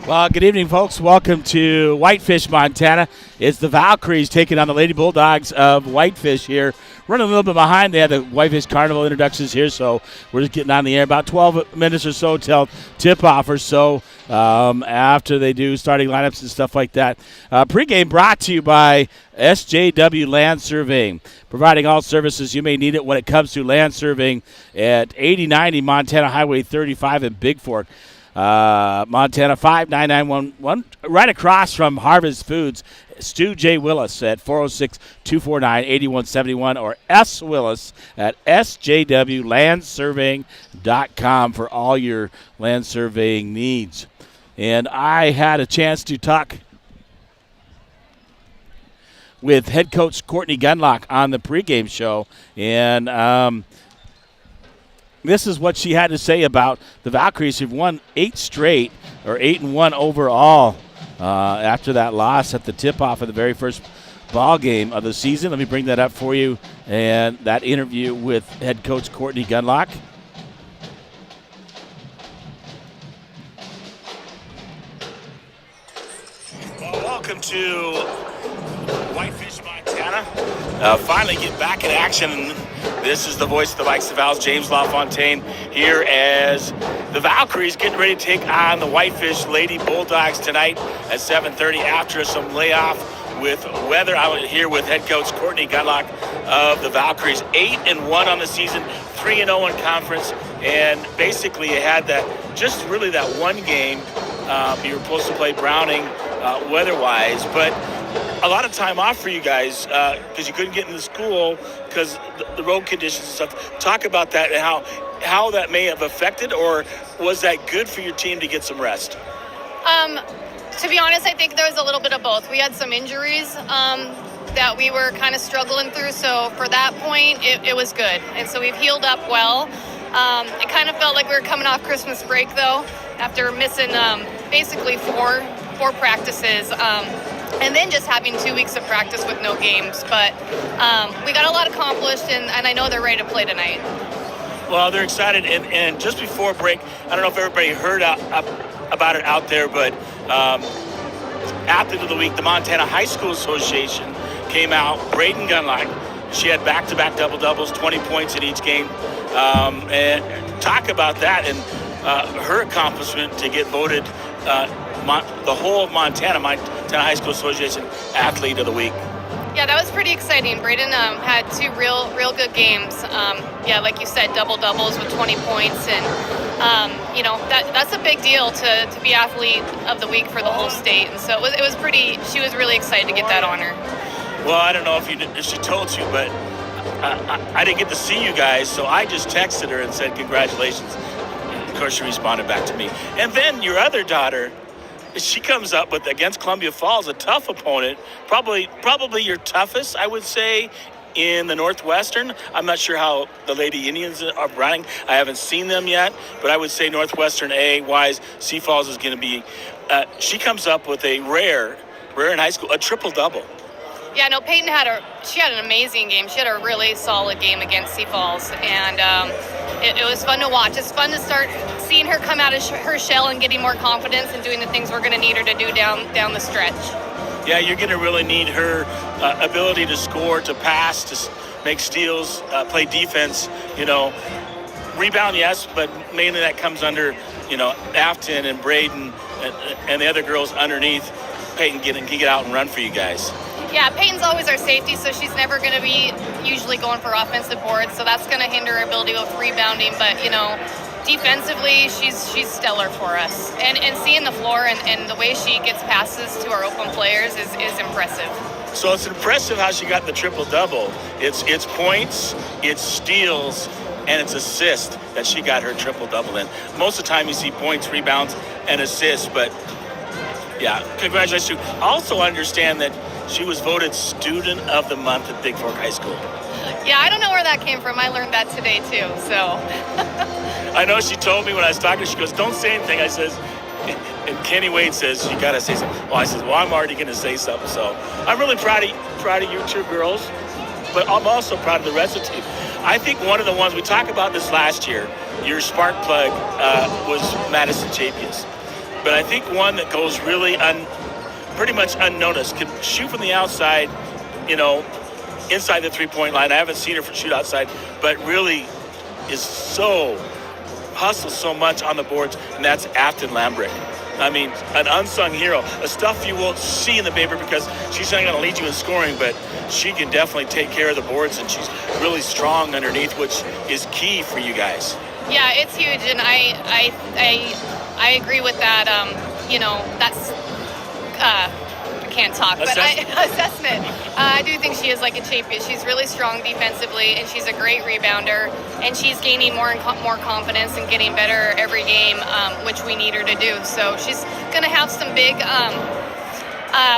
Well, good evening, folks. Welcome to Whitefish, Montana. It's the Valkyries taking on the Lady Bulldogs of Whitefish here. Running a little bit behind. They had the Whitefish Carnival introductions here, so we're just getting on the air. About 12 minutes or so till tip-off or so after they do starting lineups and stuff like that. Pre-game brought to you by SJW Land Surveying, providing all services you may need it when it comes to land surveying at 8090 Montana Highway 35 in Bigfork. Montana 59911, right across from Harvest Foods. Stu J. Willis at 406-249-8171 or S. Willis at sjwlandsurveying.com for all your land surveying needs. And I had a chance to talk with head coach Courtney Gunlock on the pregame show, and this is what she had to say about the Valkyries, who've won 8 straight, or 8-1 overall, after that loss at the tip-off of the very first ball game of the season. Let me bring that up for you, and that interview with head coach Courtney Gunlock. Well, welcome to Whitefish, Montana. Finally get back in action. This is the voice of the Vikes of Vals, James LaFontaine, here as the Valkyries getting ready to take on the Whitefish Lady Bulldogs tonight at 7:30 after some layoff with weather. I'm here with head coach Courtney Gunlock of the Valkyries. 8-1 on the season, 3-0 in conference, and basically you had that, just really that one game. You were supposed to play Browning weather-wise, but a lot of time off for you guys because you couldn't get into school because the road conditions and stuff. Talk about that and how that may have affected, or was that good for your team to get some rest? To be honest, I think there was a little bit of both. We had some injuries that we were kind of struggling through, so for that point, it was good. And so we've healed up well. It kind of felt like we were coming off Christmas break, though, after missing basically four practices. And then just having 2 weeks of practice with no games. But we got a lot accomplished, and I know they're ready to play tonight. Well, they're excited. And just before break, I don't know if everybody heard about it out there, but at the end of the week, the Montana High School Association came out. Braden Gunlock, she had back-to-back double-doubles, 20 points in each game. And talk about that and her accomplishment to get voted the whole of Montana High School Association Athlete of the Week. Yeah, that was pretty exciting. Braden had 2 real good games. Like you said, double-doubles with 20 points. And, that's a big deal to be Athlete of the Week for the whole state. And so it was pretty, she was really excited to get that honor. Well, I don't know if she told you, but I didn't get to see you guys, so I just texted her and said congratulations. And of course, she responded back to me. And then your other daughter, she comes up with, against Columbia Falls, a tough opponent, probably your toughest, I would say, in the Northwestern. I'm not sure how the Lady Indians are running. I haven't seen them yet, but I would say Northwestern A-wise, Sioux Falls is going to be. She comes up with a rare in high school, a triple-double. Yeah, no, Peyton had an amazing game. She had a really solid game against Sioux Falls, and it was fun to watch. It's fun to start seeing her come out of her shell and getting more confidence and doing the things we're going to need her to do down the stretch. Yeah, you're going to really need her ability to score, to pass, to make steals, play defense. Rebound, yes, but mainly that comes under, Afton and Braden and the other girls underneath. Peyton can get out and run for you guys. Yeah, Peyton's always our safety, so she's never going to be usually going for offensive boards, so that's going to hinder her ability with rebounding. But, defensively, she's stellar for us. And seeing the floor and the way she gets passes to our open players is impressive. So it's impressive how she got the triple-double. It's points, it's steals, and it's assists that she got her triple-double in. Most of the time you see points, rebounds, and assists, but, yeah, congratulations. Also understand that she was voted Student of the Month at Bigfork High School. Yeah, I don't know where that came from. I learned that today, too, so. I know she told me when I was talking, she goes, don't say anything. I says, and Kenny Wade says, you got to say something. Well, I says, well, I'm already going to say something. So I'm really proud of you 2 girls, but I'm also proud of the rest of the team. I think one of the ones, we talked about this last year, your spark plug was Madison Chapius. but I think one that goes really pretty much unnoticed, can shoot from the outside, inside the three-point line. I haven't seen her shoot outside, but really is hustles so much on the boards, and that's Afton Lambrick. I mean, an unsung hero, a stuff you won't see in the paper because she's not going to lead you in scoring, but she can definitely take care of the boards, and she's really strong underneath, which is key for you guys. Yeah, it's huge, and I agree with that. That's I can't talk, but assessment. I do think she is like a champion. She's really strong defensively, and she's a great rebounder, and she's gaining more confidence and getting better every game, which we need her to do. So she's going to have some big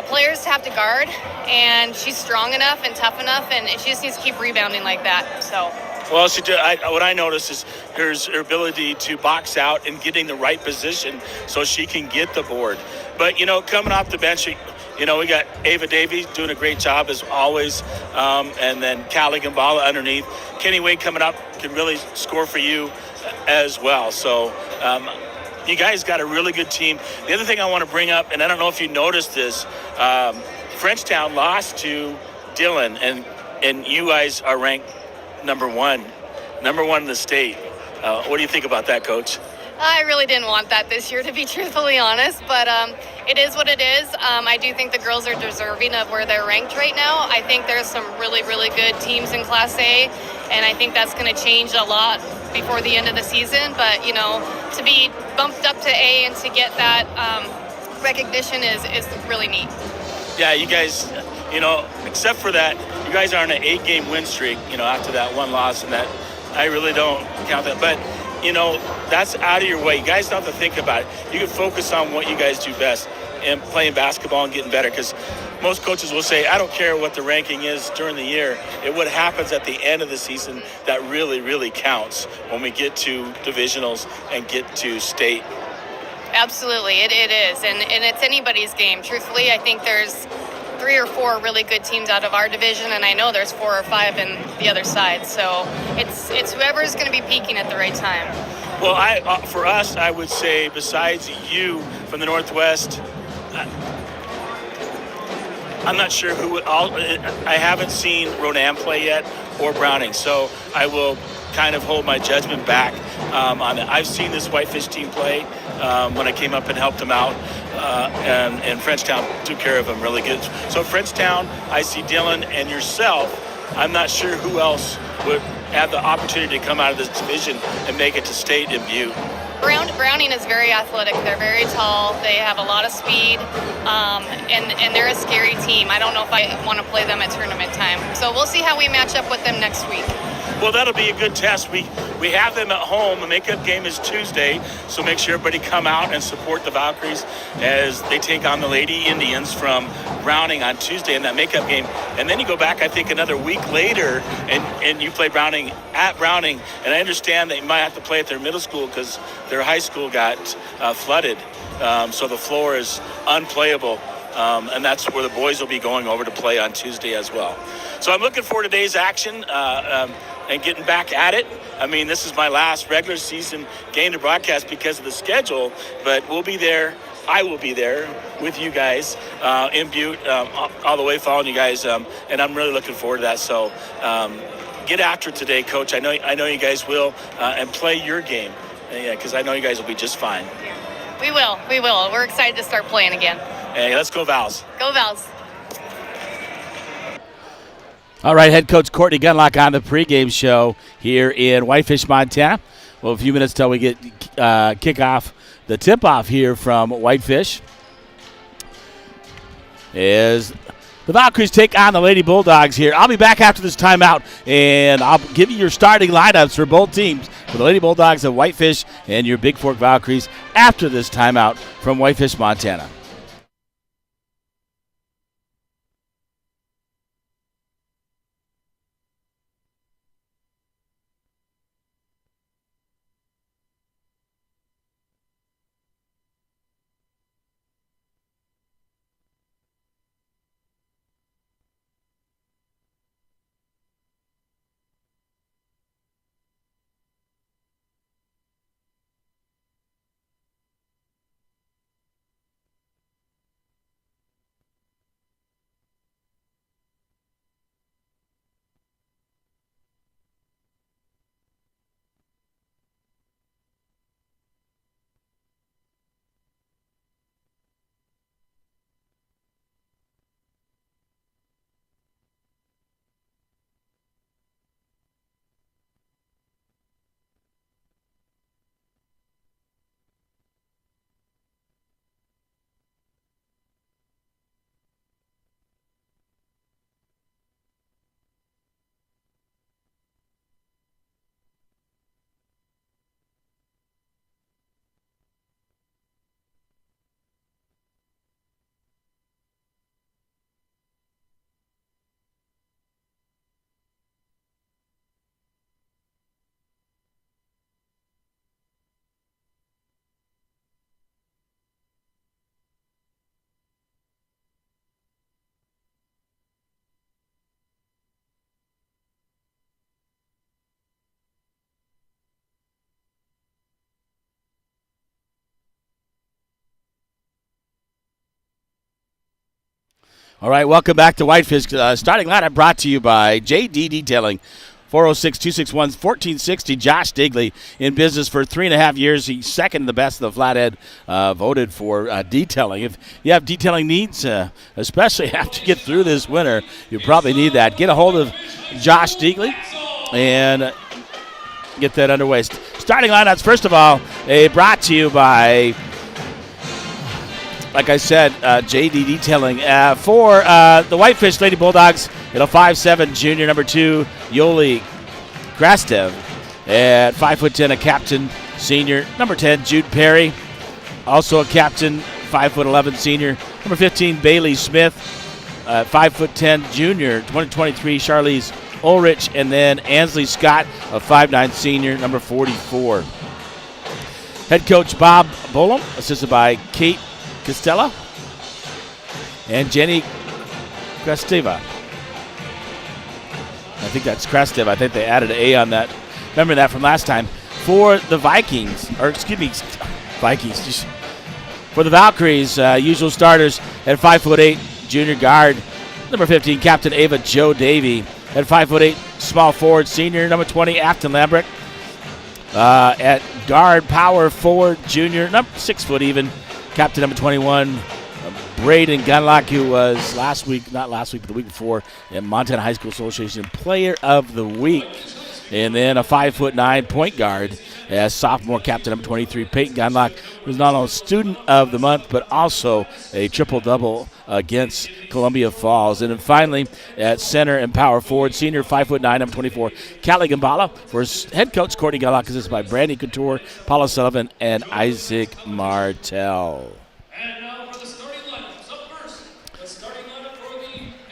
players to have to guard, and she's strong enough and tough enough, and she just needs to keep rebounding like that. So. Well, what I noticed is her ability to box out and getting the right position so she can get the board. But, coming off the bench, we got Ava Davies doing a great job as always, and then Callie Gambala underneath. Kenny Wade coming up can really score for you as well. So you guys got a really good team. The other thing I want to bring up, and I don't know if you noticed this, Frenchtown lost to Dillon, and you guys are ranked number one in the state. What do you think about that, Coach? I really didn't want that this year, to be truthfully honest, but it is what it is. I do think the girls are deserving of where they're ranked right now. I think there's some really, really good teams in Class A, and I think that's going to change a lot before the end of the season. But, to be bumped up to A and to get that recognition is really neat. Yeah, you guys, except for that, you guys are on an 8-game win streak, after that one loss, and that I really don't count that. But, that's out of your way. You guys don't have to think about it. You can focus on what you guys do best and playing basketball and getting better, because most coaches will say, I don't care what the ranking is during the year. It's what happens at the end of the season that really, really counts when we get to divisionals and get to state. Absolutely, it is, and it's anybody's game. Truthfully, I think there's 3 or 4 really good teams out of our division, and I know there's 4 or 5 in the other side. So it's whoever's going to be peaking at the right time. Well, for us, I would say besides you from the Northwest, I'm not sure who. I haven't seen Ronan play yet or Browning, so I will kind of hold my judgment back on it. I've seen this Whitefish team play when I came up and helped them out, and Frenchtown took care of them really good. So Frenchtown, I see Dillon and yourself. I'm not sure who else would have the opportunity to come out of this division and make it to state in Butte. Browning is very athletic. They're very tall. They have a lot of speed, and they're a scary team. I don't know if I want to play them at tournament time. So we'll see how we match up with them next week. Well, that'll be a good test. We have them at home. The makeup game is Tuesday, so make sure everybody come out and support the Valkyries as they take on the Lady Indians from Browning on Tuesday in that makeup game. And then you go back, I think, another week later, and you play Browning at Browning. And I understand that you might have to play at their middle school because their high school got flooded, so the floor is unplayable. And that's where the boys will be going over to play on Tuesday as well. So I'm looking forward to today's action and getting back at it. I mean, this is my last regular season game to broadcast because of the schedule, but we'll be there. I will be there with you guys in Butte, all the way following you guys, and I'm really looking forward to that. So get after it today, Coach. I know you guys will, and play your game, because I know you guys will be just fine. We will. We're excited to start playing again. Hey, let's go Vals. Go Vals. All right, head coach Courtney Gunlock on the pregame show here in Whitefish, Montana. Well, a few minutes till we get kickoff, the tip-off here from Whitefish. As the Valkyries take on the Lady Bulldogs here. I'll be back after this timeout, and I'll give you your starting lineups for both teams, for the Lady Bulldogs of Whitefish and your Bigfork Valkyries after this timeout from Whitefish, Montana. All right, welcome back to Whitefish. Starting lineup brought to you by JD Detailing. 406-261-1460. Josh Digley in business for 3.5 years. He's second in the best of the Flathead, voted for detailing. If you have detailing needs, especially after you get through this winter, you probably need that. Get a hold of Josh Digley and get that underway. Starting lineups, first of all, brought to you by, like I said, JD Detailing. For the Whitefish Lady Bulldogs, 5'7", junior, number 2, Yoli Krastev. At 5'10", a captain, senior, number 10, Jude Perry. Also a captain, 5'11", senior, number 15, Bailey Smith. 5'10", junior, 2023, Charlize Ulrich. And then Ansley Scott, a 5'9", senior, number 44. Head coach Bob Bolam, assisted by Kate Costello and Jenny Krasteva. I think that's Krastev. I think they added an A on that. Remember that from last time. For the Vikings, Vikings. For the Valkyries, usual starters at 5'8", junior guard, number 15, Captain Ava Joe Davey. At 5'8", small forward, senior, number 20, Afton Lambrecht. At guard, power forward, junior, number 6 foot even, captain number 21, Braden Gunlock, who was not last week, but the week before, in Montana High School Association Player of the Week. And then a 5'9" point guard as sophomore captain number 23, Peyton Gunlock, who's not only student of the month, but also a triple-double against Columbia Falls. And then finally, at center and power forward, senior 5'9", number 24, Callie Gambala. For his head coach, Courtney Gunlock, assisted by Brandy Couture, Paula Sullivan, and Isaac Martell.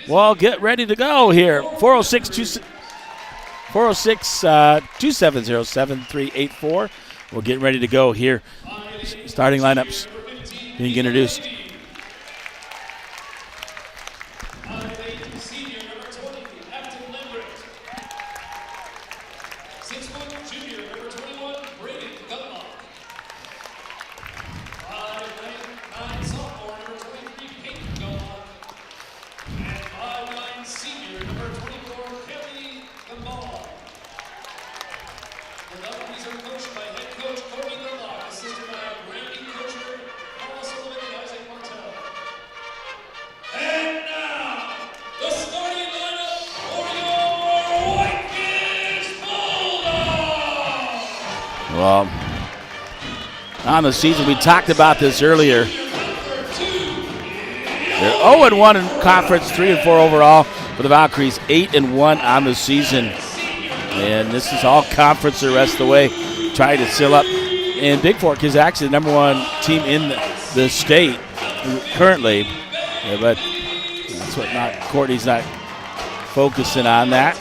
Well, get ready to go here. 406-270-7384. We're getting ready to go here. Starting lineups being introduced. Well, on the season, we talked about this earlier. They're 0-1 in conference, 3-4 overall for the Valkyries, 8-1 on the season. And this is all conference the rest of the way, trying to seal up. And Bigfork is actually the number 1 team in the state currently. Yeah, but that's what Courtney's not focusing on that.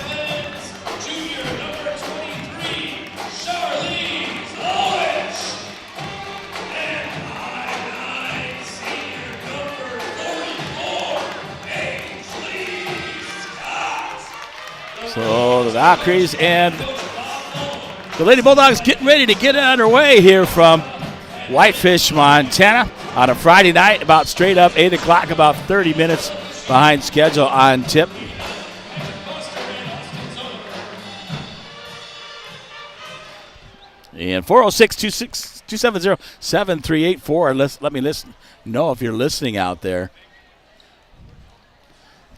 So the Valkyries and the Lady Bulldogs getting ready to get it underway here from Whitefish, Montana on a Friday night, about straight up 8 o'clock, about 30 minutes behind schedule on tip. And 406-270-7384. Let me know if you're listening out there.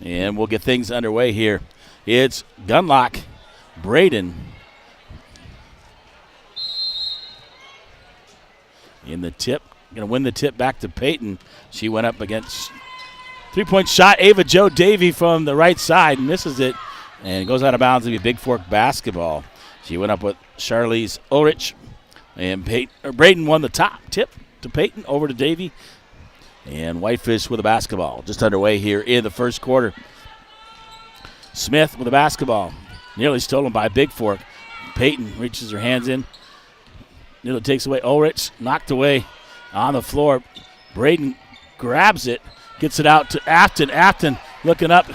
And we'll get things underway here. It's Gunlock, Braden. In the tip, going to win the tip back to Peyton. She went up against three-point shot. Ava Joe Davey from the right side misses it and goes out of bounds to be Bigfork basketball. She went up with Charlize Ulrich, and Braden won the top tip to Peyton, over to Davey, and Whitefish with a basketball. Just underway here in the first quarter. Smith with a basketball, nearly stolen by Bigfork. Peyton reaches her hands in. Nearly takes away Ulrich, knocked away on the floor. Braden grabs it, gets it out to Afton. Afton looking up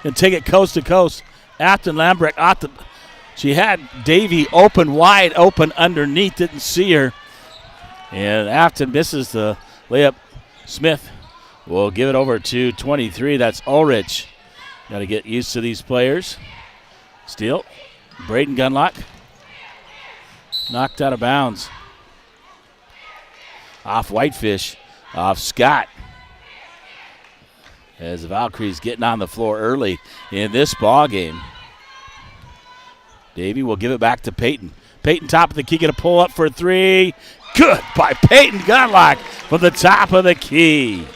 and take it coast to coast. Afton Lambrecht, she had Davey wide open underneath, didn't see her. And Afton misses the layup. Smith will give it over to 23. That's Ulrich. Got to get used to these players. Steal. Braden Gunlock. Knocked out of bounds. Off Whitefish. Off Scott. As the Valkyries getting on the floor early in this ball game. Davey will give it back to Peyton. Peyton, top of the key, going to pull up for three. Good by Peyton Gunlock from the top of the key.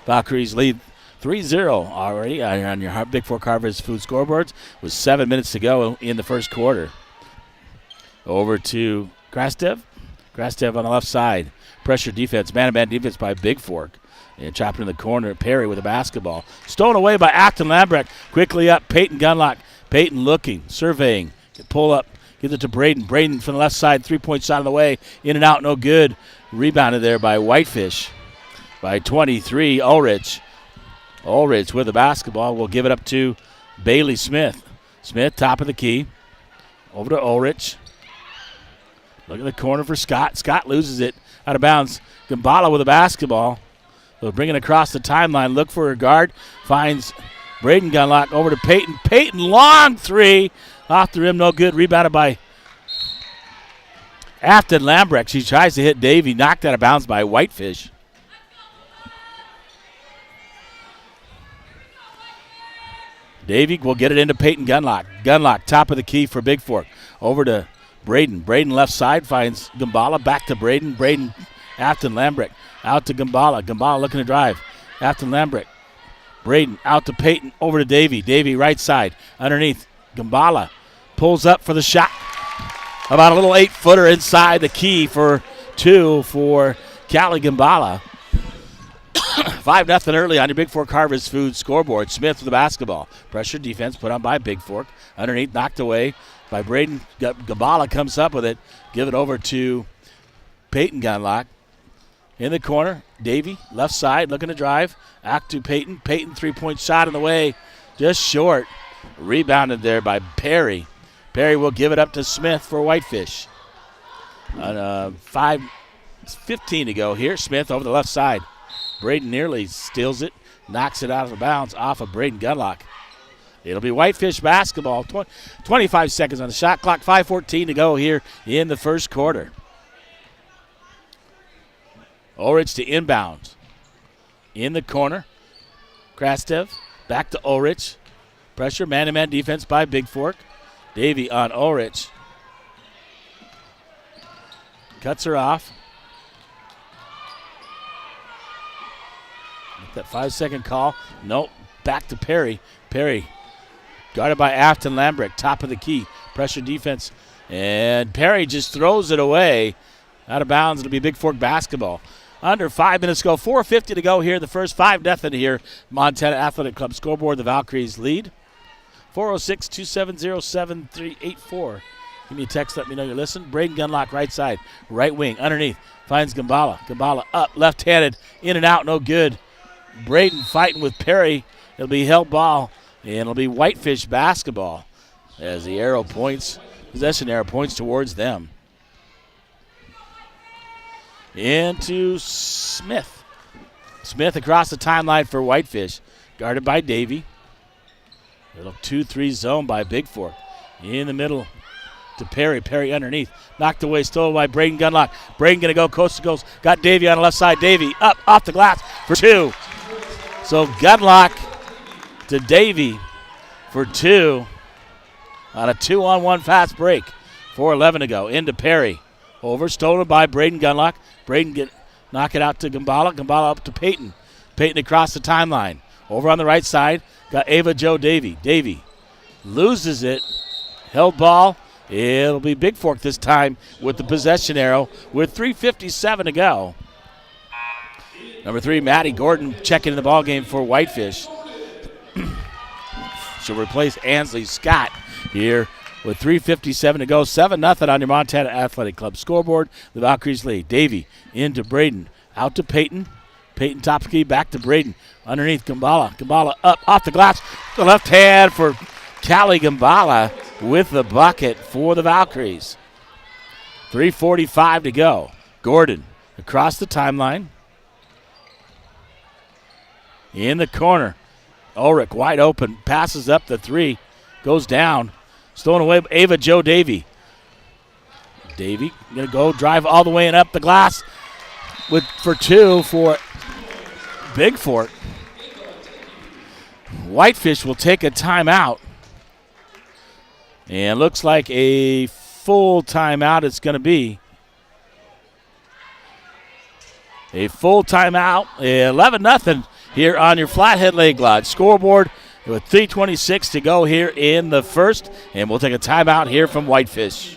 Valkyries lead 3-0 already on your Bigfork Harvest Food scoreboards with 7 minutes to go in the first quarter. Over to Krastev. Krastev on the left side. Pressure defense, man-to-man defense by Bigfork. And chopping in the corner, Perry with a basketball. Stolen away by Acton Lambrecht. Quickly up, Peyton Gunlock. Peyton looking, surveying. Pull up, gives it to Braden. Braden from the left side, three-point shot on the way. In and out, no good. Rebounded there by Whitefish. By 23, Ulrich. Ulrich with the basketball. Will give it up to Bailey Smith. Smith, top of the key. Over to Ulrich. Look at the corner for Scott. Scott loses it out of bounds. Gambala with the basketball. They'll bring it across the timeline. Look for a guard. Finds Braden Gunlock over to Peyton. Peyton, long three. Off the rim, no good. Rebounded by Afton Lambrecht. She tries to hit Davey. Knocked out of bounds by Whitefish. Davey will get it into Peyton Gunlock. Gunlock, top of the key for Bigfork. Over to Braden. Braden left side finds Gambala. Back to Braden. Braden, Afton Lambrecht. Out to Gambala. Gambala looking to drive. Afton Lambrecht. Braden out to Peyton. Over to Davey. Davey right side. Underneath. Gambala pulls up for the shot. About a little 8-footer inside the key for two for Callie Gambala. 5-0 early on your Bigfork Harvest Food scoreboard. Smith with the basketball. Pressure defense put on by Bigfork. Underneath, knocked away by Braden. Gambala comes up with it. Give it over to Peyton Gunlock. In the corner, Davey, left side, looking to drive. Out to Peyton. Peyton, three-point shot in the way. Just short. Rebounded there by Perry. Perry will give it up to Smith for Whitefish. 5:15 to go here. Smith over the left side. Braden nearly steals it. Knocks it out of bounds off of Braden Gunlock. It'll be Whitefish basketball. 25 seconds on the shot clock. 5:14 to go here in the first quarter. Ulrich to inbound. In the corner. Krastev back to Ulrich. Pressure, man-to-man defense by Bigfork. Davey on Ulrich. Cuts her off. That 5-second call. Nope. Back to Perry. Perry guarded by Afton Lambrecht. Top of the key. Pressure defense. And Perry just throws it away. Out of bounds. It'll be Bigfork basketball. Under 5 minutes to go. 4:50 to go here. The first 5-0 here. Montana Athletic Club scoreboard. The Valkyries lead. 406-270-7384. Give me a text. Let me know you're listening. Braden Gunlock right side. Right wing. Underneath. Finds Gambala. Gambala up. Left-handed. In and out. No good. Braden fighting with Perry. It'll be held ball. And it'll be Whitefish basketball. As the arrow points. Possession arrow points towards them. Into Smith. Smith across the timeline for Whitefish. Guarded by Davey. Little 2-3 zone by Bigfork. In the middle to Perry. Perry underneath. Knocked away. Stolen by Braden Gunlock. Braden going to go coast to coast. Got Davey on the left side. Davey up off the glass for two. So Gunlock to Davey for two on a 2-on-1 fast break. 4:11 to go. Into Perry. Over. Stolen by Braden Gunlock. Braden knock it out to Gambala. Gambala up to Peyton. Peyton across the timeline. Over on the right side. Got Ava Joe Davey. Davey loses it. Held ball. It'll be Bigfork this time with the possession arrow with 3:57 to go. Number 3, Maddie Gordon checking in the ball game for Whitefish. She'll replace Ansley Scott here with 3:57 to go. 7-0 on your Montana Athletic Club scoreboard. The Valkyries lead. Davey into Braden. Out to Peyton. Peyton top key back to Braden. Underneath Gambala. Gambala up off the glass. The left hand for Callie Gambala with the bucket for the Valkyries. 3:45 to go. Gordon across the timeline. in the corner. Ulrich wide open, passes up the three, goes down. Stolen away by Ava Joe Davy. Davy going to go drive all the way and up the glass for two for Bigfork. Whitefish will take a timeout. And looks like a full timeout it's going to be. A full timeout, 11-0 here on your Flathead Lake Lodge scoreboard with 3:26 to go here in the first. And we'll take a timeout here from Whitefish.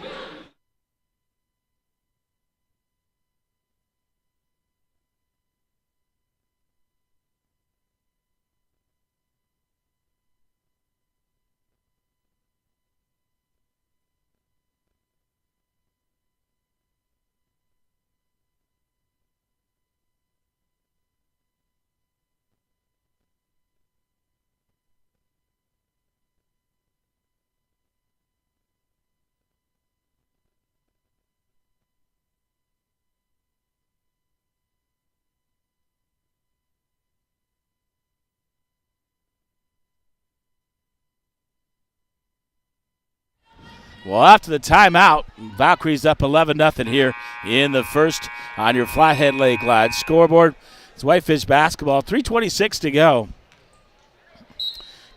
Well, after the timeout, Valkyries up 11-0 here in the first on your Flathead Lake Lodge scoreboard. It's Whitefish basketball, 3:26 to go.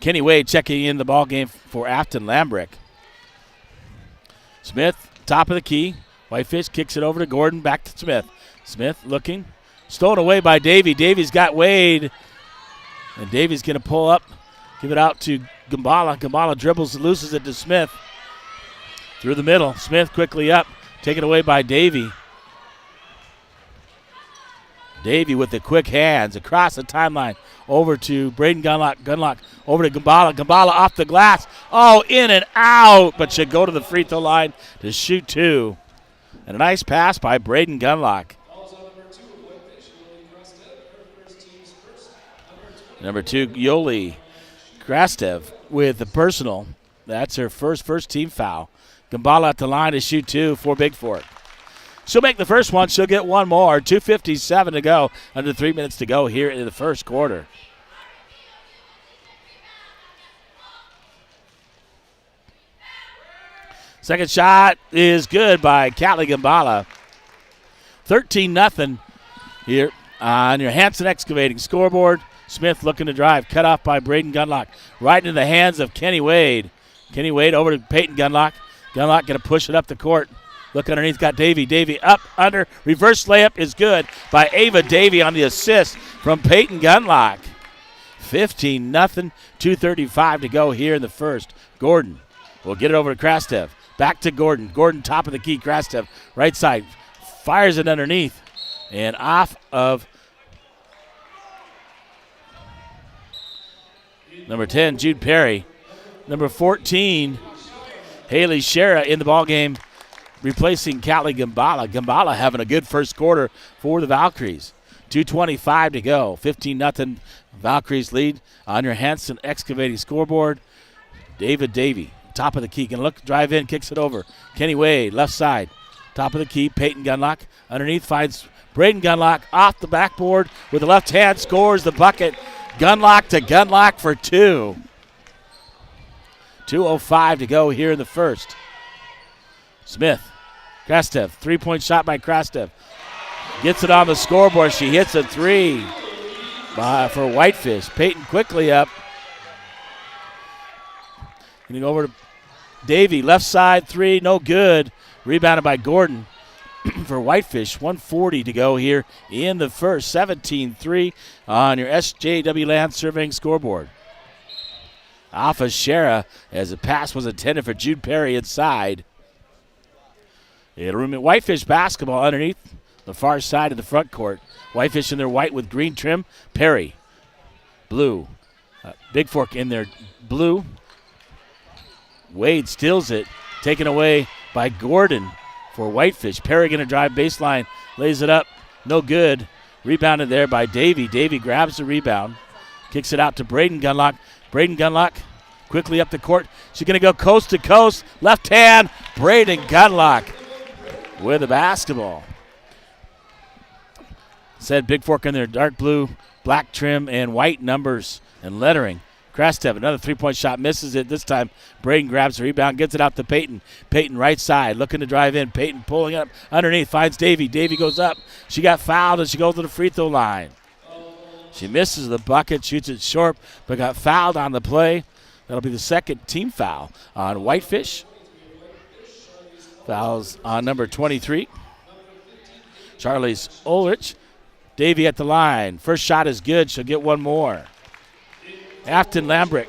Kenny Wade checking in the ball game for Afton Lambrick. Smith, top of the key. Whitefish kicks it over to Gordon, back to Smith. Smith looking, stolen away by Davy. Davy's got Wade, and Davy's going to pull up, give it out to Gambala. Gambala dribbles, loses it to Smith. Through the middle, Smith quickly up, taken away by Davy. Davy with the quick hands across the timeline, over to Braden Gunlock. Gunlock over to Gambala. Gambala off the glass. Oh, in and out, but should go to the free throw line to shoot two. And a nice pass by Braden Gunlock. Number 2, Yoli Krastev with the personal. That's her first team foul. Gambala at the line to shoot two for Bigfork. She'll make the first one. She'll get one more. 2:57 to go. Under 3 minutes to go here in the first quarter. Second shot is good by Callie Gambala. 13-0 here on your Hanson Excavating scoreboard. Smith looking to drive. Cut off by Braden Gunlock. Right into the hands of Kenny Wade. Kenny Wade over to Peyton Gunlock. Gunlock going to push it up the court. Look underneath, got Davy. Davy up, under. Reverse layup is good by Ava Davy on the assist from Peyton Gunlock. 15-0, 2:35 to go here in the first. Gordon will get it over to Krastev. Back to Gordon. Gordon top of the key. Krastev right side. Fires it underneath. And off of number 10, Jude Perry. Number 14, Haley Shera in the ballgame, replacing Callie Gambala. Gambala having a good first quarter for the Valkyries. 2:25 to go. 15-0 Valkyries lead on your Hanson Excavating scoreboard. David Davy, top of the key. Can look, drive in, kicks it over. Kenny Wade, left side. Top of the key, Peyton Gunlock. Underneath finds Braden Gunlock off the backboard with the left hand, scores the bucket. Gunlock to Gunlock for two. 2:05 to go here in the first. Smith, Krastev, three-point shot by Krastev. Gets it on the scoreboard. She hits a three for Whitefish. Peyton quickly up. Getting over to Davy, left side three, no good. Rebounded by Gordon for Whitefish. 1:40 to go here in the first. 17-3 on your SJW Land Surveying scoreboard. Off of Shera as the pass was intended for Jude Perry inside. Whitefish basketball underneath the far side of the front court. Whitefish in their white with green trim. Perry, blue. Bigfork in their blue. Wade steals it, taken away by Gordon for Whitefish. Perry going to drive baseline, lays it up, no good. Rebounded there by Davy. Davy grabs the rebound, kicks it out to Braden Gunlock. Braden Gunlock quickly up the court. She's going to go coast to coast. Left hand, Braden Gunlock with the basketball. Said Bigfork in their dark blue black trim and white numbers and lettering. Krastev, another three-point shot, misses it. This time, Braden grabs the rebound, gets it out to Peyton. Peyton right side, looking to drive in. Peyton pulling up underneath, finds Davy. Davy goes up. She got fouled, and she goes to the free throw line. She misses the bucket, shoots it short, but got fouled on the play. That'll be the second team foul on Whitefish. Fouls on number 23. Charlie's Ulrich. Davy at the line. First shot is good. She'll get one more. Afton Lambrick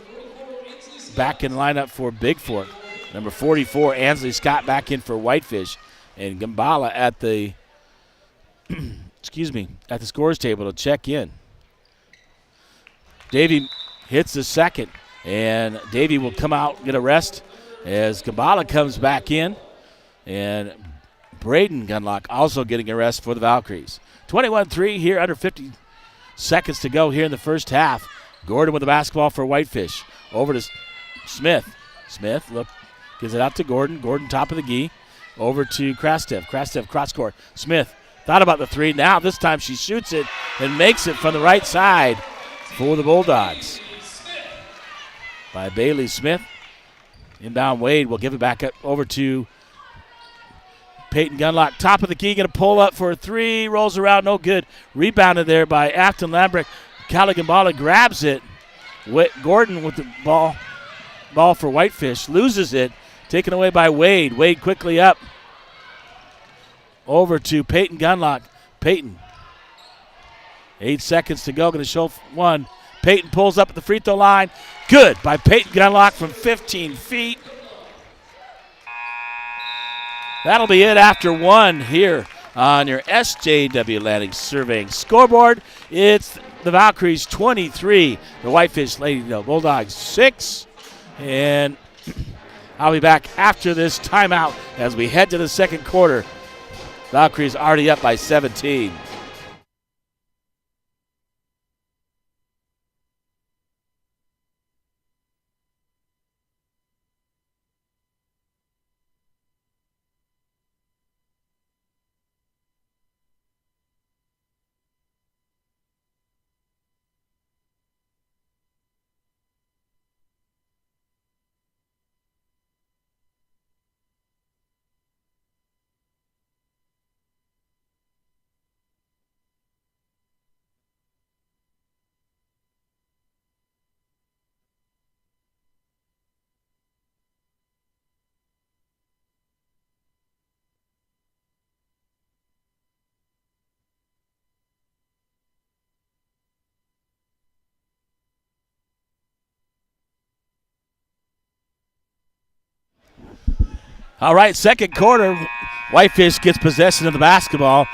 back in lineup for Bigfork. Number 44, Ansley Scott back in for Whitefish. And Gambala at the at the scores table to check in. Davy hits the second, and Davy will come out and get a rest as Gambala comes back in. And Braden Gunlock also getting a rest for the Valkyries. 21-3 here, under 50 seconds to go here in the first half. Gordon with the basketball for Whitefish. Over to Smith. Smith gives it out to Gordon. Gordon top of the key. Over to Krastev. Krastev cross court. Smith thought about the three. Now this time she shoots it and makes it from the right side for the Bulldogs. By Bailey Smith. Inbound Wade will give it back up over to Peyton Gunlock. Top of the key. Going to pull up for a three. Rolls around. No good. Rebounded there by Afton Lambrick. Callie grabs it. Gordon with the ball for Whitefish. Loses it. Taken away by Wade. Wade quickly up. Over to Peyton Gunlock. Peyton. 8 seconds to go. Going to show one. Peyton pulls up at the free throw line. Good by Peyton Gunlock from 15 feet. That'll be it after one here on your SJW Atlantic Surveying scoreboard. It's the Valkyries 23, the Whitefish Lady Bulldogs 6. And I'll be back after this timeout as we head to the second quarter. Valkyries already up by 17. All right, second quarter. Whitefish gets possession of the basketball.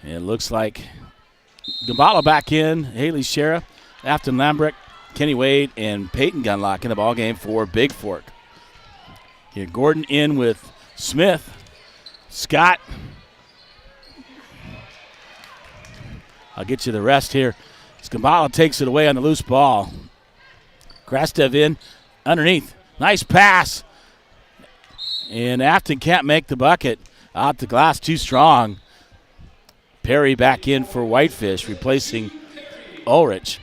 It looks like Gambala back in, Haley Sheriff, Afton Lambrick, Kenny Wade, and Peyton Gunlock in the ballgame for Bigfork. Here, Gordon in with Smith. Scott. I'll get you the rest here. Gambala takes it away on the loose ball. Krastev in underneath. Nice pass. And Afton can't make the bucket. Out the glass, too strong. Perry back in for Whitefish, replacing Ulrich.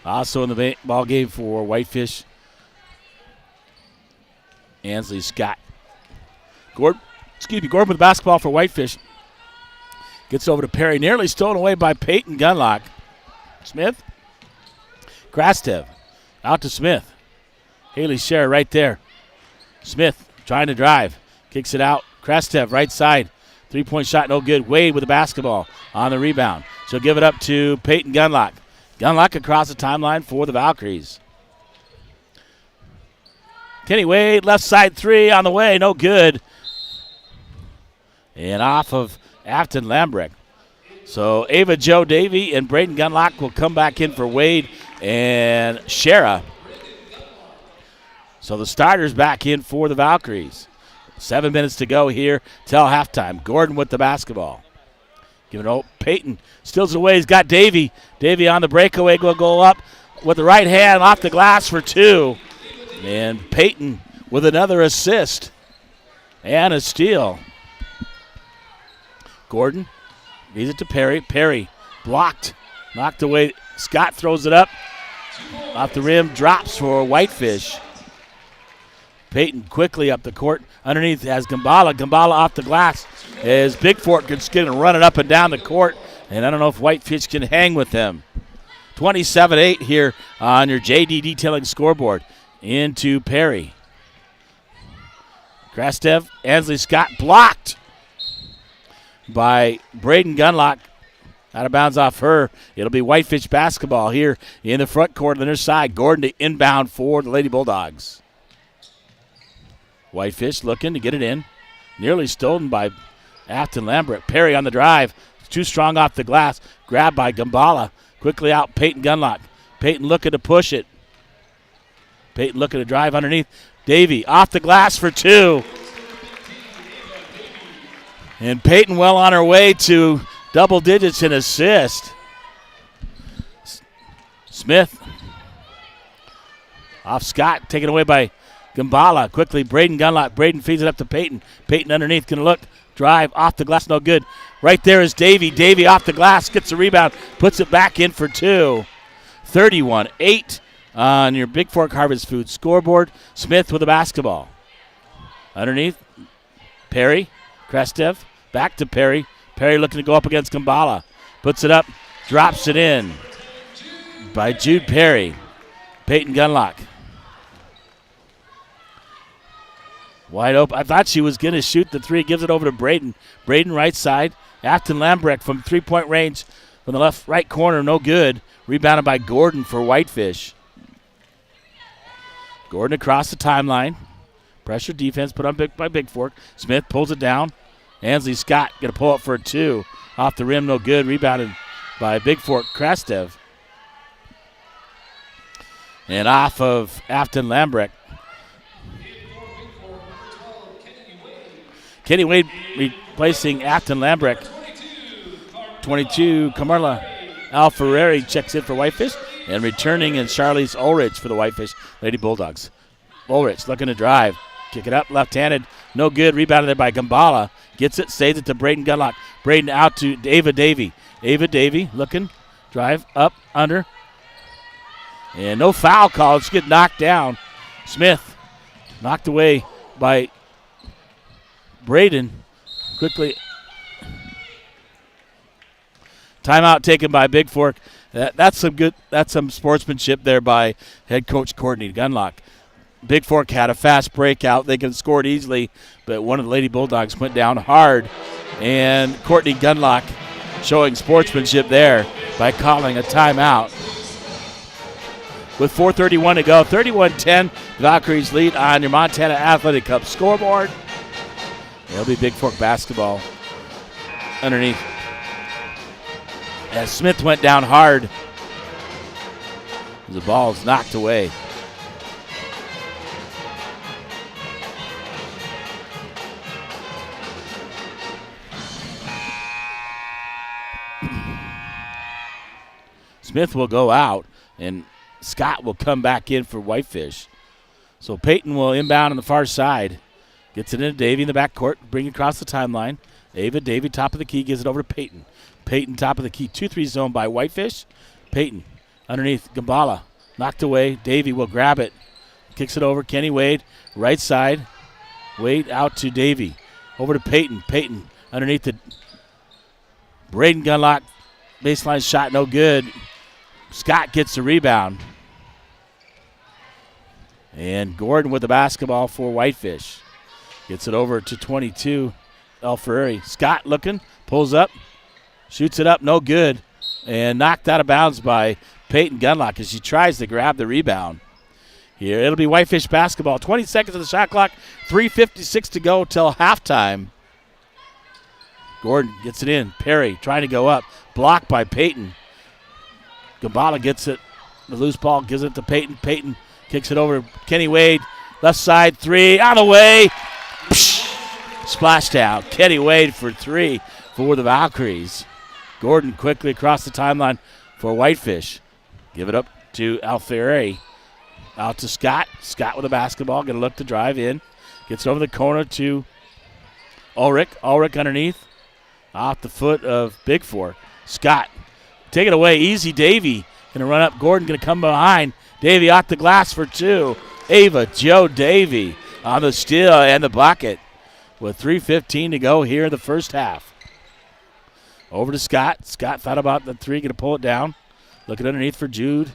Also in the ball game for Whitefish, Ansley Scott. Gordon with the basketball for Whitefish. Gets over to Perry, nearly stolen away by Peyton Gunlock. Smith. Krastev. Out to Smith. Haley Scher right there. Smith trying to drive. Kicks it out. Krastev right side. Three-point shot, no good. Wade with the basketball on the rebound. She'll give it up to Peyton Gunlock. Gunlock across the timeline for the Valkyries. Kenny Wade, left side three on the way, no good. And off of Afton Lambrick. So Ava Jo Davey and Braden Gunlock will come back in for Wade and Shara. So the starters back in for the Valkyries. 7 minutes to go here till halftime. Gordon with the basketball. Giving it Peyton. Steals it away. He's got Davey. Davey on the breakaway. Will go up with the right hand off the glass for two. And Peyton with another assist and a steal. Gordon gives it to Perry. Perry Blocked. Knocked away. Scott throws it up. Off the rim. Drops for Whitefish. Peyton quickly up the court. Underneath has Gambala. Gambala off the glass. As Bigfork gets getting running up and down the court. And I don't know if Whitefish can hang with them. 27-8 here on your JD Detailing scoreboard. Into Perry. Krastev, Ansley Scott blocked by Braden Gunlock. Out of bounds off her. It'll be Whitefish basketball here in the front court on their side. Gordon to inbound for the Lady Bulldogs. Whitefish looking to get it in. Nearly stolen by Afton Lambert. Perry on the drive. Too strong off the glass. Grabbed by Gambala. Quickly out, Peyton Gunlock. Peyton looking to push it. Peyton looking to drive underneath. Davey off the glass for two. And Peyton well on her way to double digits in assist. Smith. Off Scott, taken away by Gambala. Quickly, Braden Gunlock. Braden feeds it up to Peyton. Peyton underneath can look. Drive off the glass, no good. Right there is Davey. Davey off the glass, gets the rebound, puts it back in for two. 31-8 on your Bigfork Harvest Food scoreboard. Smith with the basketball. Underneath, Perry, Krastev, back to Perry. Perry looking to go up against Gambala. Puts it up, drops it in by Jude Perry. Peyton Gunlock. Wide open. I thought she was going to shoot the three. Gives it over to Braden. Braden right side. Afton Lambrecht from three-point range from the right corner. No good. Rebounded by Gordon for Whitefish. Gordon across the timeline. Pressure defense put on by Bigfork. Smith pulls it down. Ansley Scott going to pull up for a two. Off the rim, no good. Rebounded by Bigfork Krastev. And off of Afton Lambrecht. Kenny Wade replacing Afton Lambrecht. 22, Camarla Alferreri checks in for Whitefish. And returning is Charlize Ulrich for the Whitefish Lady Bulldogs. Ulrich looking to drive. Kick it up, left-handed. No good. Rebounded there by Gambala. Gets it, saves it to Braden Gunlock. Braden out to Ava Davey. Ava Davey looking. Drive up, under. And no foul call. She gets knocked down. Smith knocked away by Braden. Quickly. Timeout taken by Bigfork. That's some sportsmanship there by head coach Courtney Gunlock. Bigfork had a fast breakout. They could have scored easily, but one of the Lady Bulldogs went down hard. And Courtney Gunlock showing sportsmanship there by calling a timeout. With 4:31 to go, 31-10, Valkyries lead on your Montana Athletic Cup scoreboard. It'll be Bigfork basketball underneath. As Smith went down hard, the ball's knocked away. Smith will go out, and Scott will come back in for Whitefish. So Peyton will inbound on the far side. Gets it into Davey in the backcourt, bring it across the timeline. Ava Davey, top of the key, gives it over to Peyton. Peyton, top of the key, 2-3 zone by Whitefish. Peyton, underneath Gambala, knocked away. Davey will grab it. Kicks it over, Kenny Wade, right side. Wade out to Davey. Over to Peyton. Peyton, underneath the Braden Gunlock. Baseline shot, no good. Scott gets the rebound. And Gordon with the basketball for Whitefish. Gets it over to 22, Alferreri. Scott looking, pulls up, shoots it up, no good. And knocked out of bounds by Peyton Gunlock as she tries to grab the rebound. Here, it'll be Whitefish basketball. 20 seconds of the shot clock, 3:56 to go till halftime. Gordon gets it in. Perry trying to go up. Blocked by Peyton. Gambala gets it. The loose ball gives it to Peyton. Peyton kicks it over. Kenny Wade, left side, three, out of the way. Splashdown. Kenny Wade for three for the Valkyries. Gordon quickly across the timeline for Whitefish. Give it up to Alferreri. Out to Scott. Scott with the basketball. Going to look to drive in. Gets it over the corner to Ulrich. Ulrich underneath. Off the foot of Bigfork. Scott Take it away. Easy Davy. Going to run up. Gordon going to come behind. Davy off the glass for 2. Ava Jo Davy on the steal and the bucket with 3:15 to go here in the first half. Over to Scott. Scott thought about the 3. Going to pull it down. Looking underneath for Jude.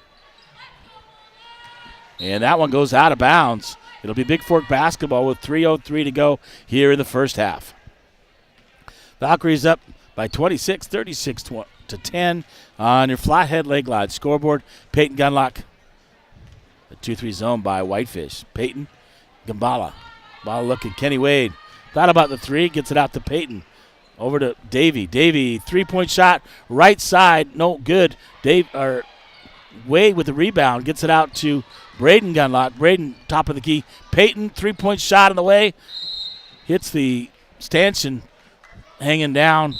And that one goes out of bounds. It'll be Bigfork basketball with 3:03 to go here in the first half. Valkyries up by 26, 36-10 on your flathead leg line. Scoreboard, Peyton Gunlock. The 2-3 zone by Whitefish. Peyton, Gambala. Ball looking. Kenny Wade. Thought about the 3. Gets it out to Peyton. Over to Davy. Davy, 3-point shot. Right side. No good. Wade with the rebound. Gets it out to Braden Gunlock. Braden, top of the key. Peyton, 3-point shot on the way. Hits the stanchion. Hanging down.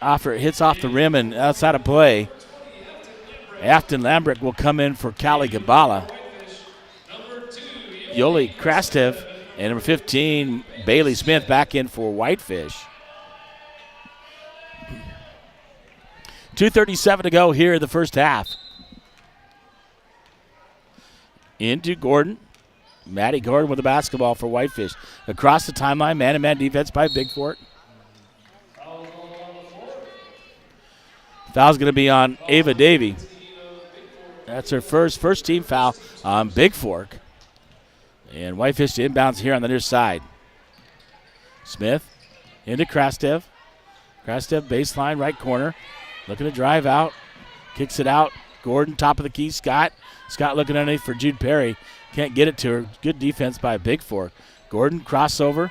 After it hits off the rim and outside of play. Afton Lambrick will come in for Callie Gambala. Yoli Krastev and number 15, Bailey Smith, back in for Whitefish. 2:37 to go here in the first half. Into Gordon. Maddie Gordon with the basketball for Whitefish. Across the timeline, man-to-man defense by Bigfork. Foul's going to be on Ava Davy. That's her first team foul on Bigfork. And Whitefish to inbounds here on the near side. Smith into Krastev. Krastev baseline, right corner. Looking to drive out. Kicks it out. Gordon, top of the key. Scott looking underneath for Jude Perry. Can't get it to her. Good defense by Bigfork. Gordon, crossover.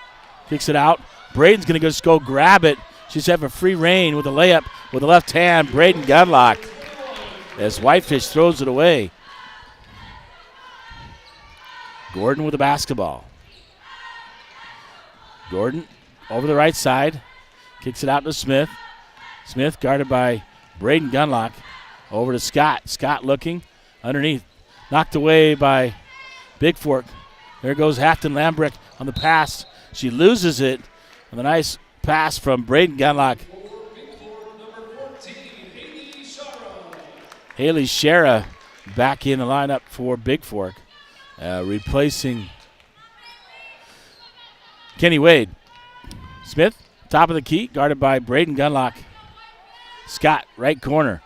Kicks it out. Braden's going to just go grab it. She's having a free reign with a layup with the left hand. Braden Gunlock as Whitefish throws it away. Gordon with the basketball. Gordon over the right side. Kicks it out to Smith. Smith guarded by Braden Gunlock. Over to Scott. Scott looking underneath. Knocked away by Bigfork. There goes Afton Lambrick on the pass. She loses it. And the nice pass from Braden Gunlock. Haley Shara back in the lineup for Bigfork. Replacing Kenny Wade. Smith, top of the key, guarded by Braden Gunlock. Scott, right corner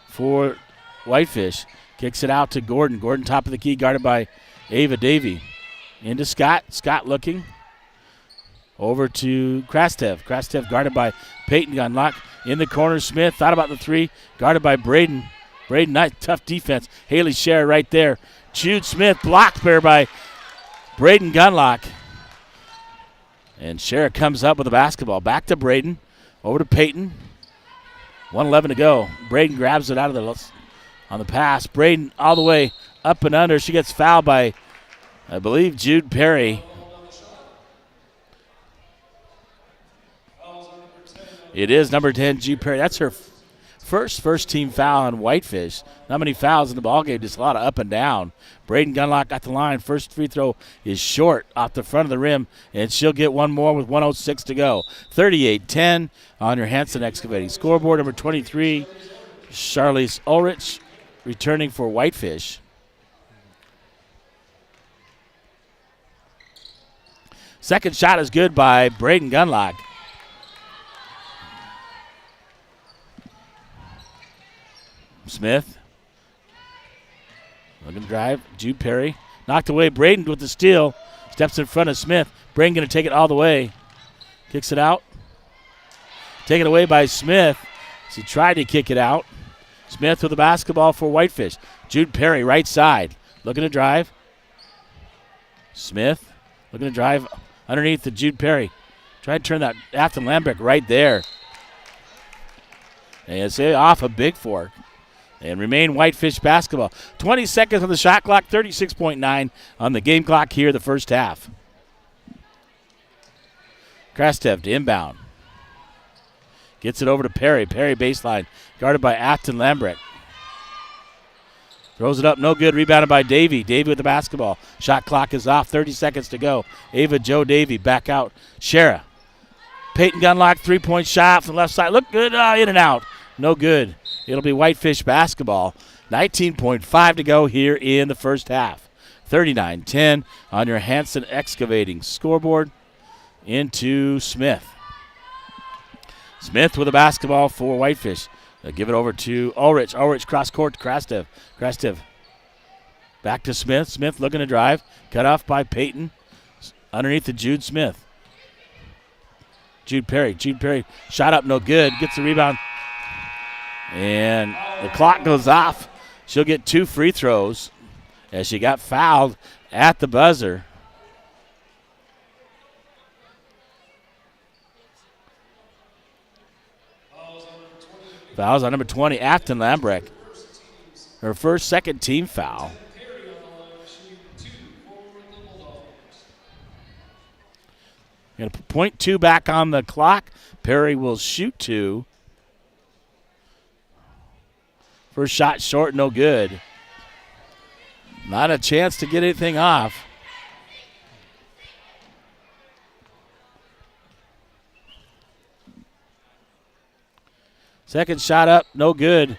for Whitefish. Kicks it out to Gordon. Gordon, top of the key, guarded by Ava Davy. Into Scott. Scott looking. Over to Krastev. Krastev guarded by Peyton Gunlock. In the corner, Smith thought about the 3, guarded by Braden. Braden, nice, tough defense. Haley Scher right there. Jude Smith blocked there by Braden Gunlock. And Scher comes up with the basketball. Back to Braden. Over to Peyton. 1:11 to go. Braden grabs it out of the on the pass. Braden all the way up and under. She gets fouled by, I believe, Jude Perry. It is number 10, Jude Perry. That's her first team foul on Whitefish. Not many fouls in the ballgame, just a lot of up and down. Braden Gunlock got the line. First free throw is short off the front of the rim, and she'll get one more with 1:06 to go. 38-10 on your Hanson Excavating. Scoreboard number 23, Charlize Ulrich returning for Whitefish. Second shot is good by Braden Gunlock. Smith. Looking to drive. Jude Perry. Knocked away. Braden with the steal. Steps in front of Smith. Braden going to take it all the way. Kicks it out. Taken away by Smith. She tried to kick it out. Smith with the basketball for Whitefish. Jude Perry, right side. Looking to drive. Smith looking to drive underneath to Jude Perry. Tried to turn that Afton Lambrick right there. And it's off a Bigfork. And remain Whitefish basketball. 20 seconds on the shot clock, 36.9 on the game clock here the first half. Krastev to inbound. Gets it over to Perry. Perry baseline, guarded by Afton Lambrick. Throws it up, no good. Rebounded by Davy. Davy with the basketball. Shot clock is off, 30 seconds to go. Ava Jo Davy back out. Shara. Peyton Gunlock, 3-point shot from the left side. Look good, in and out. No good. It'll be Whitefish basketball. 19.5 to go here in the first half. 39-10 on your Hanson Excavating scoreboard. Into Smith. Smith with a basketball for Whitefish. They'll give it over to Ulrich. Ulrich cross court to Krastev. Krastev back to Smith. Smith looking to drive. Cut off by Peyton. Underneath to Jude Smith. Jude Perry. Jude Perry shot up, no good. Gets the rebound. And the clock goes off. She'll get 2 free throws as she got fouled at the buzzer. Fouls on number 20, Afton Lambrecht. Her second team foul. Going to point 2 back on the clock. Perry will shoot 2. First shot short, no good. Not a chance to get anything off. Second shot up, no good.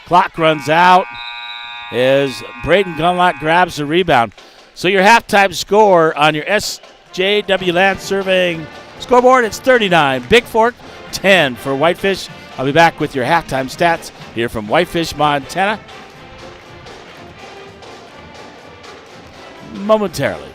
Clock runs out as Braden Gunlock grabs the rebound. So your halftime score on your SJW Land Surveying scoreboard, it's 39. Bigfork, 10 for Whitefish. I'll be back with your halftime stats here from Whitefish, Montana momentarily.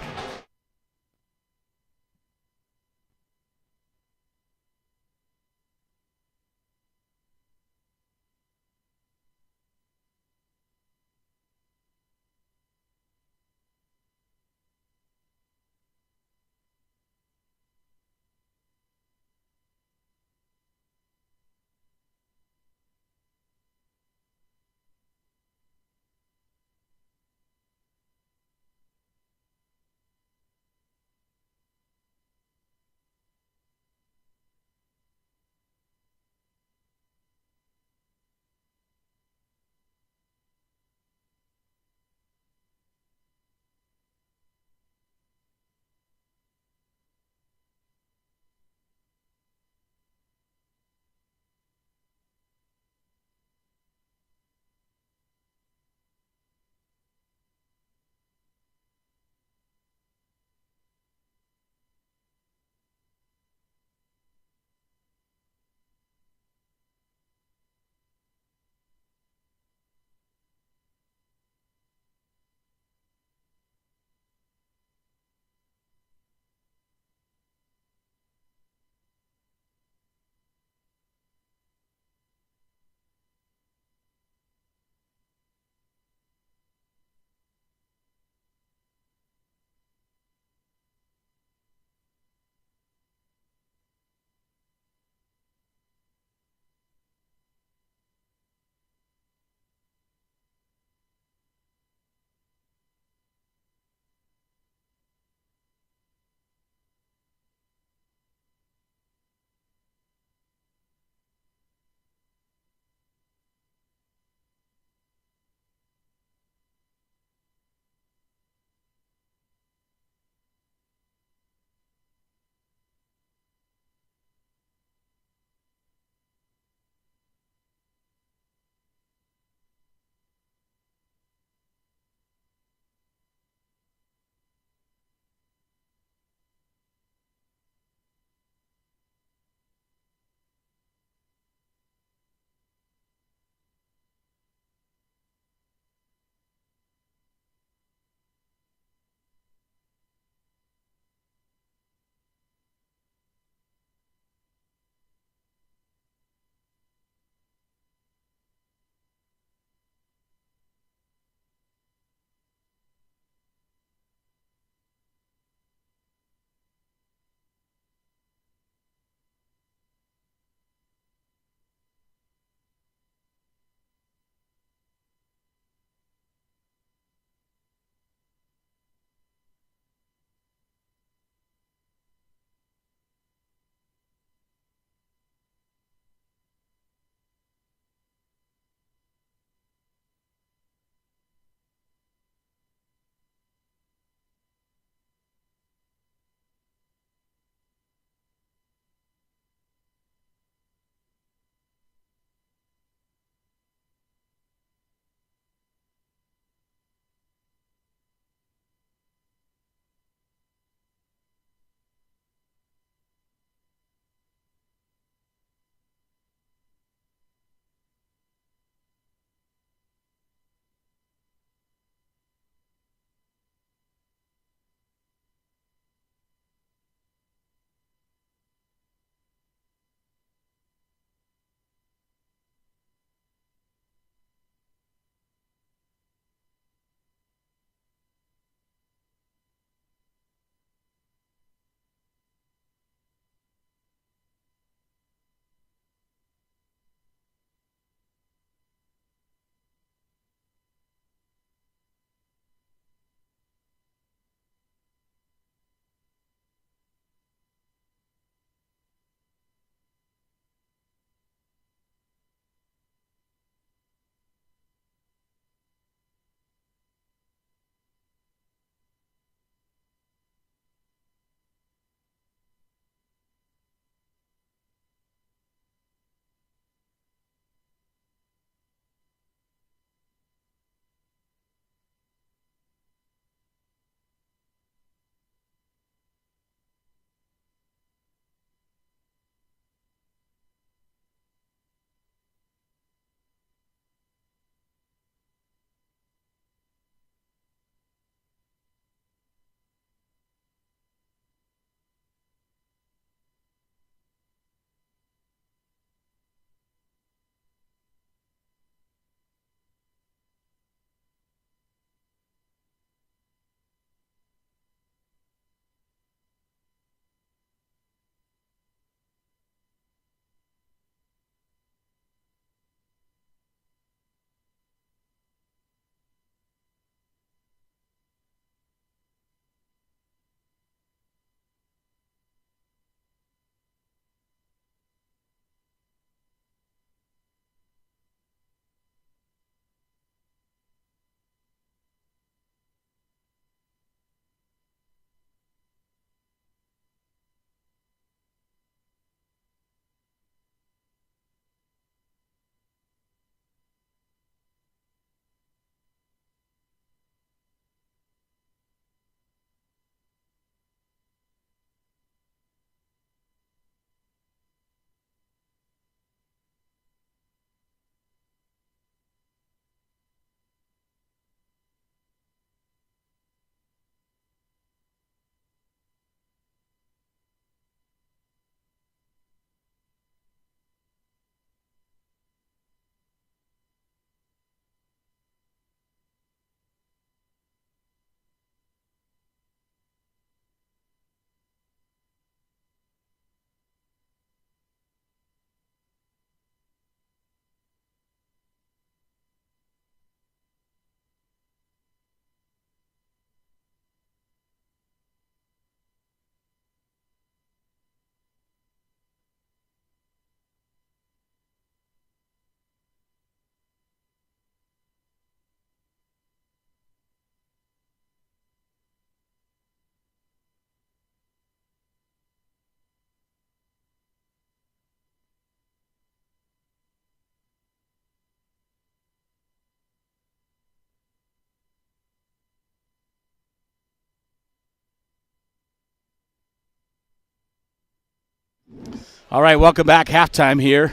All right, welcome back. Halftime here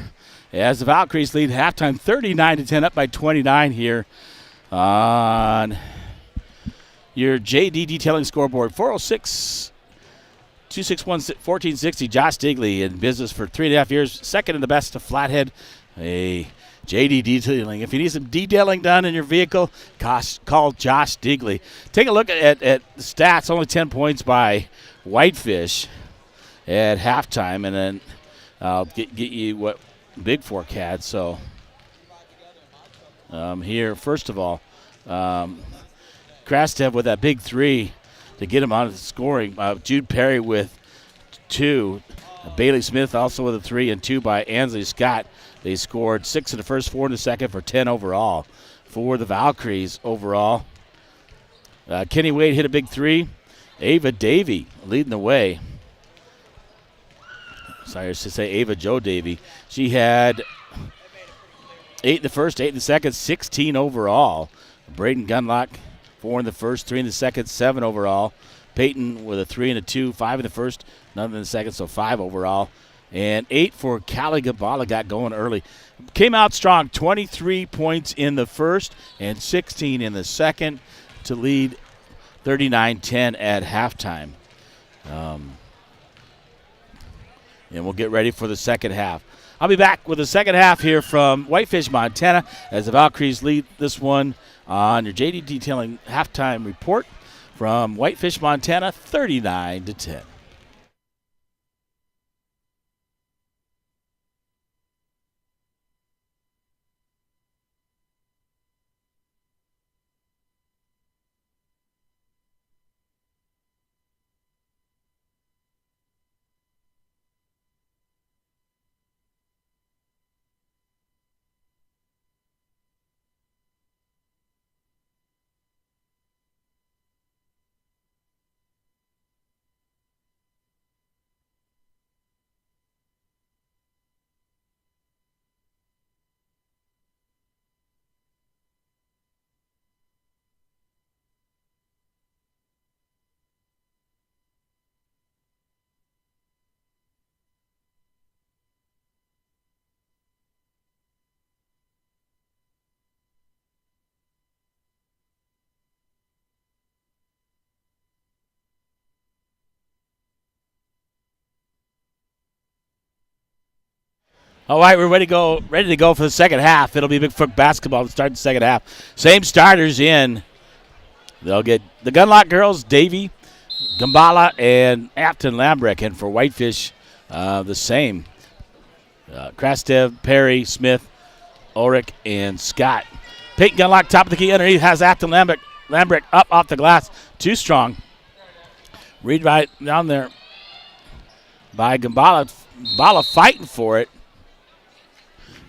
as the Valkyries lead halftime 39-10, up by 29 here on your JD Detailing scoreboard. 406-261-1460. Josh Digley in business for 3.5 years, second in the best to Flathead. A JD Detailing. If you need some detailing done in your vehicle, call Josh Digley. Take a look at the stats. Only 10 points by Whitefish at halftime, and then I'll get you what Bigfork had. So here, first of all, Krastev with that big three to get him on the scoring. Jude Perry with 2. Bailey Smith also with a 3, and 2 by Ansley Scott. They scored 6 in the first, 4 in the second for 10 overall for the Valkyries overall. Kenny Wade hit a big 3. Ava Davey leading the way. Sorry, I should say Ava Jo Davey. She had 8 in the first, 8 in the second, 16 overall. Braden Gunlock, 4 in the first, 3 in the second, 7 overall. Peyton with a 3 and a 2, 5 in the first, none in the second, so 5 overall. And 8 for Callie Gabala, got going early. Came out strong, 23 points in the first and 16 in the second to lead 39-10 at halftime. And we'll get ready for the second half. I'll be back with the second half here from Whitefish, Montana, as the Valkyries lead this one on your JD Detailing halftime report from Whitefish, Montana, 39-10. All right, we're ready to go for the second half. It'll be Bigfork basketball to start the second half. Same starters in. They'll get the Gunlock girls, Davey, Gambala, and Afton Lambrecht. And for Whitefish, the same. Krastev, Perry, Smith, Ulrich, and Scott. Peyton Gunlock, top of the key underneath, has Afton Lambrecht up off the glass. Too strong. Read right down there by Gambala. Gambala fighting for it.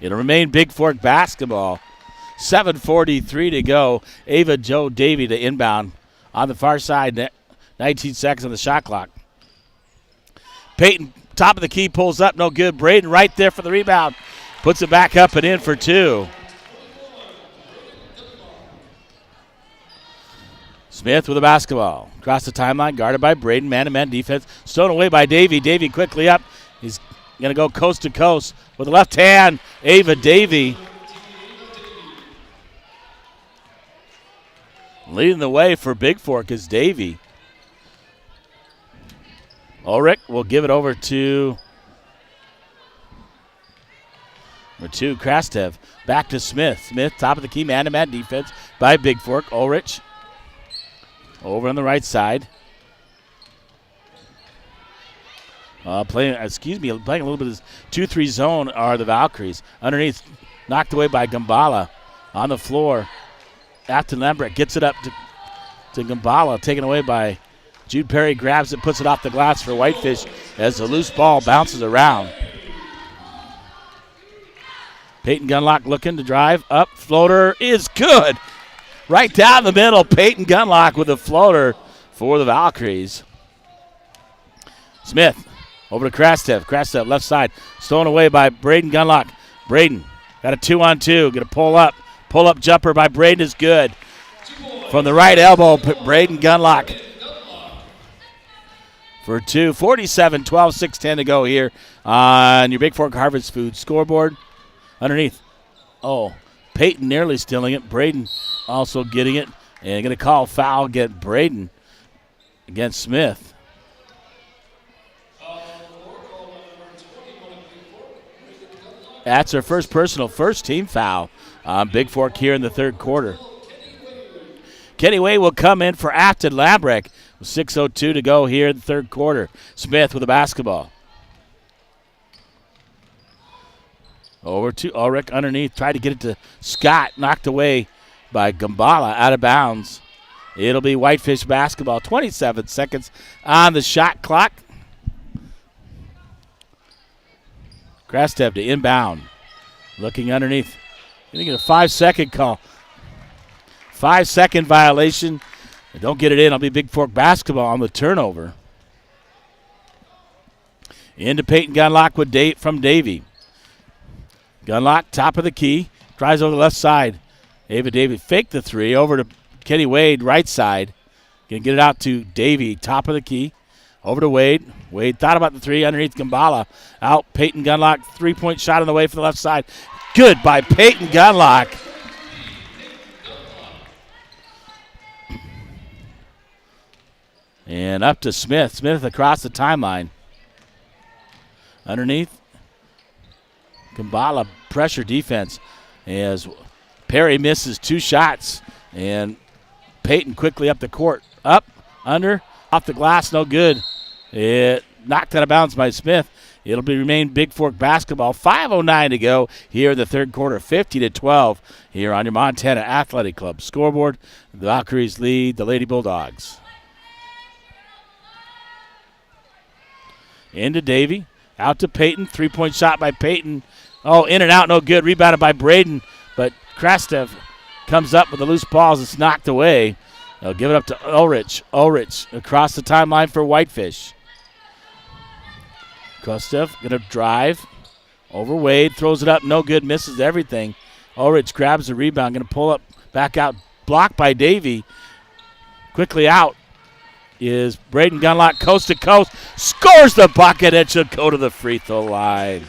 It'll remain Bigfork basketball. 7:43 to go. Ava Jo Davey to inbound on the far side. 19 seconds on the shot clock. Peyton, top of the key, pulls up. No good. Braden right there for the rebound. Puts it back up and in for 2. Smith with the basketball. Across the timeline, guarded by Braden. Man-to-man defense. Stolen away by Davey. Davey quickly up. He's going to go coast to coast with the left hand. Ava Davey leading the way for Bigfork is Davey. Ulrich will give it over to Krastev. Back to Smith. Smith, top of the key, man-to-man defense by Bigfork. Ulrich over on the right side. Playing a little bit of this 2-3 zone are the Valkyries. Underneath, knocked away by Gambala on the floor. Afton Lambrecht gets it up to Gambala, taken away by Jude Perry, grabs it, puts it off the glass for Whitefish as the loose ball bounces around. Peyton Gunlock looking to drive up. Floater is good. Right down the middle, Peyton Gunlock with a floater for the Valkyries. Smith over to Krastev. Krastev left side. Stolen away by Braden Gunlock. Braden got a 2-on-2. Going to pull up. Pull-up jumper by Braden is good. From the right elbow, Braden Gunlock for two. 47-12, 6:10 to go here on your Big Fork Harvest Food scoreboard. Underneath. Oh, Peyton nearly stealing it. Braden also getting it. And going to call foul, get Braden against Smith. That's her first personal, first team foul on Big Fork here in the third quarter. Kenny Way will come in for Afton Lambrick with 6:02 to go here in the third quarter. Smith with the basketball. Over to Ulrich underneath. Tried to get it to Scott. Knocked away by Gambala out of bounds. It'll be Whitefish basketball. 27 seconds on the shot clock. Krastev to inbound. Looking underneath. Going to get a 5-second call. 5-second violation. If don't get it in, it'll be Big Fork basketball on the turnover. Into Peyton Gunlock with from Davey. Gunlock, top of the key. Drives over the left side. Ava Davey faked the three. Over to Kenny Wade, right side. Going to get it out to Davey, top of the key. Over to Wade. Wade thought about the three underneath Gambala. Out, Peyton Gunlock, three-point shot on the way for the left side. Good by Peyton Gunlock. And up to Smith. Smith across the timeline. Underneath. Gambala pressure defense as Perry misses two shots. And Peyton quickly up the court. Up, under, off the glass, no good. It knocked out of bounds by Smith. It'll remain Big Fork basketball. 5:09 to go here in the third quarter. 50-12 here on your Montana Athletic Club scoreboard. The Valkyries lead the Lady Bulldogs. Into Davey. Out to Peyton. Three-point shot by Peyton. Oh, in and out, no good. Rebounded by Braden. But Krastev comes up with the loose balls. It's knocked away. They'll give it up to Ulrich. Ulrich across the timeline for Whitefish. Krastev going to drive. Over Wade. Throws it up. No good. Misses everything. Ulrich grabs the rebound. Going to pull up. Back out. Blocked by Davey. Quickly out is Braden Gunlock, coast to coast, scores the bucket, and she'll go to the free throw line.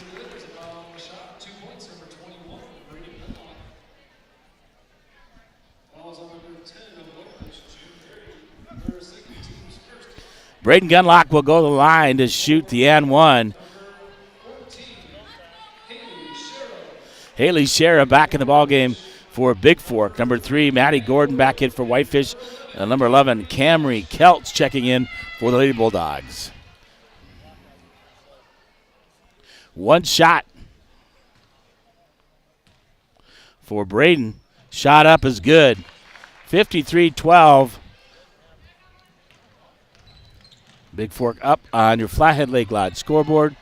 Braden Gunlock will go to the line to shoot the and one. Haley Shera back in the ballgame for Big Fork. Number 3, Maddie Gordon back in for Whitefish. Number 11, Camry Kelts checking in for the Lady Bulldogs. One shot for Braden. Shot up is good. 53-12. Big Fork up on your Flathead Lake Lodge scoreboard.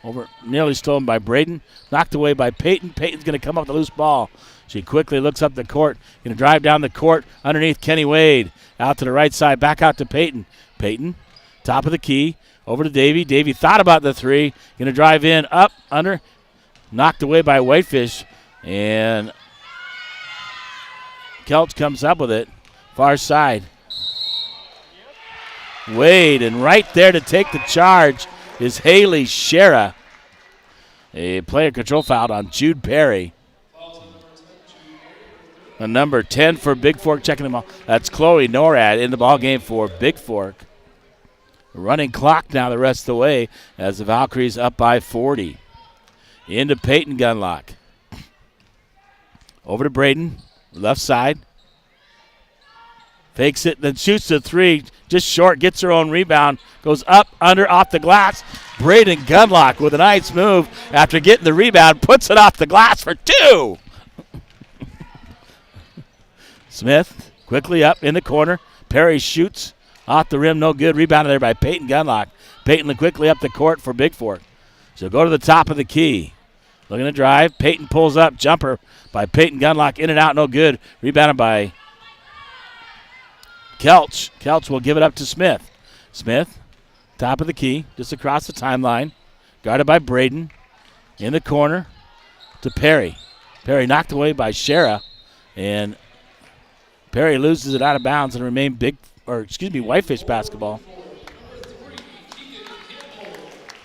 Over, nearly stolen by Braden. Knocked away by Peyton. Peyton's going to come up with a loose ball. She quickly looks up the court. Going to drive down the court underneath Kenny Wade. Out to the right side. Back out to Peyton. Peyton, top of the key. Over to Davey. Davey thought about the three. Going to drive in. Up, under. Knocked away by Whitefish. And Kelch comes up with it. Far side. Wade. And right there to take the charge is Haley Shera. A player control foul on Jude Perry. A number 10 for Big Fork checking them out. That's Chloe Norad in the ball game for Big Fork. Running clock now the rest of the way as the Valkyries up by 40. Into Peyton Gunlock. Over to Braden, left side. Fakes it, then shoots the three. Just short, gets her own rebound. Goes up, under, off the glass. Braden Gunlock with a nice move after getting the rebound. Puts it off the glass for two. Smith quickly up in the corner. Perry shoots off the rim. No good. Rebounded there by Peyton Gunlock. Peyton quickly up the court for Big Fork. She'll go to the top of the key. Looking to drive. Peyton pulls up. Jumper by Peyton Gunlock. In and out. No good. Rebounded by Kelch. Kelch will give it up to Smith. Smith, top of the key, just across the timeline. Guarded by Braden. In the corner to Perry. Perry knocked away by Shera. And Perry loses it out of bounds and remain Whitefish basketball.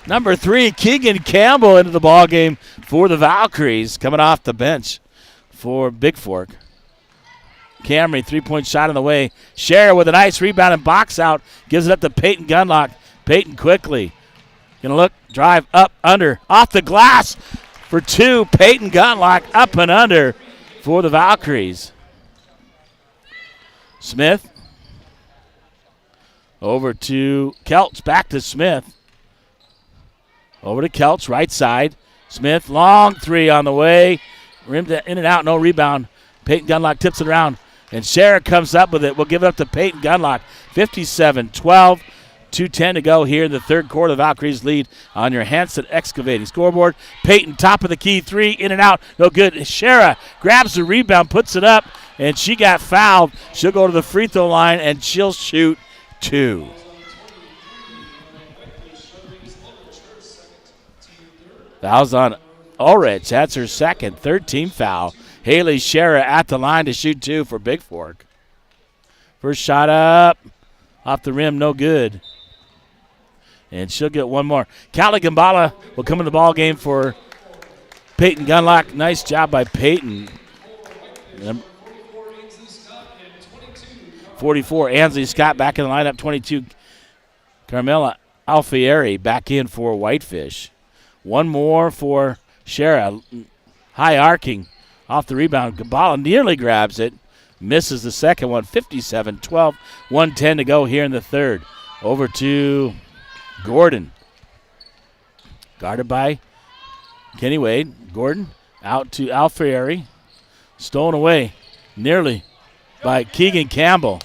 Number 3, Keegan Campbell into the ball game for the Valkyries, coming off the bench for Bigfork. Camry, 3-point shot on the way. Shara with a nice rebound and box out. Gives it up to Peyton Gunlock. Peyton quickly. Gonna look, drive, up, under, off the glass for 2. Peyton Gunlock up and under for the Valkyries. Smith. Over to Kelch, back to Smith. Over to Kelch, right side. Smith, long 3 on the way. Rimmed in and out, no rebound. Peyton Gunlock tips it around, and Shara comes up with it. We'll give it up to Peyton Gunlock. 57-12, 2:10 to go here in the third quarter. The Valkyries lead on your Hanson Excavating scoreboard. Peyton, top of the key, 3, in and out, no good. Shara grabs the rebound, puts it up, and she got fouled. She'll go to the free throw line, and she'll shoot 2. Fouls on Ulrich. That's her second, third team foul. Haley Shara at the line to shoot 2 for Bigfork. First shot up, off the rim, no good. And she'll get one more. Callie Gambala will come in the ball game for Peyton Gunlock. Nice job by Peyton. 44, Ansley Scott back in the lineup. 22, Carmela Alfieri back in for Whitefish. One more for Shara. High arcing off the rebound. Gambala nearly grabs it. Misses the second one. 57-12. 1:10 to go here in the third. Over to Gordon. Guarded by Kenny Wade. Gordon out to Alfieri. Stolen away nearly by Keegan Campbell.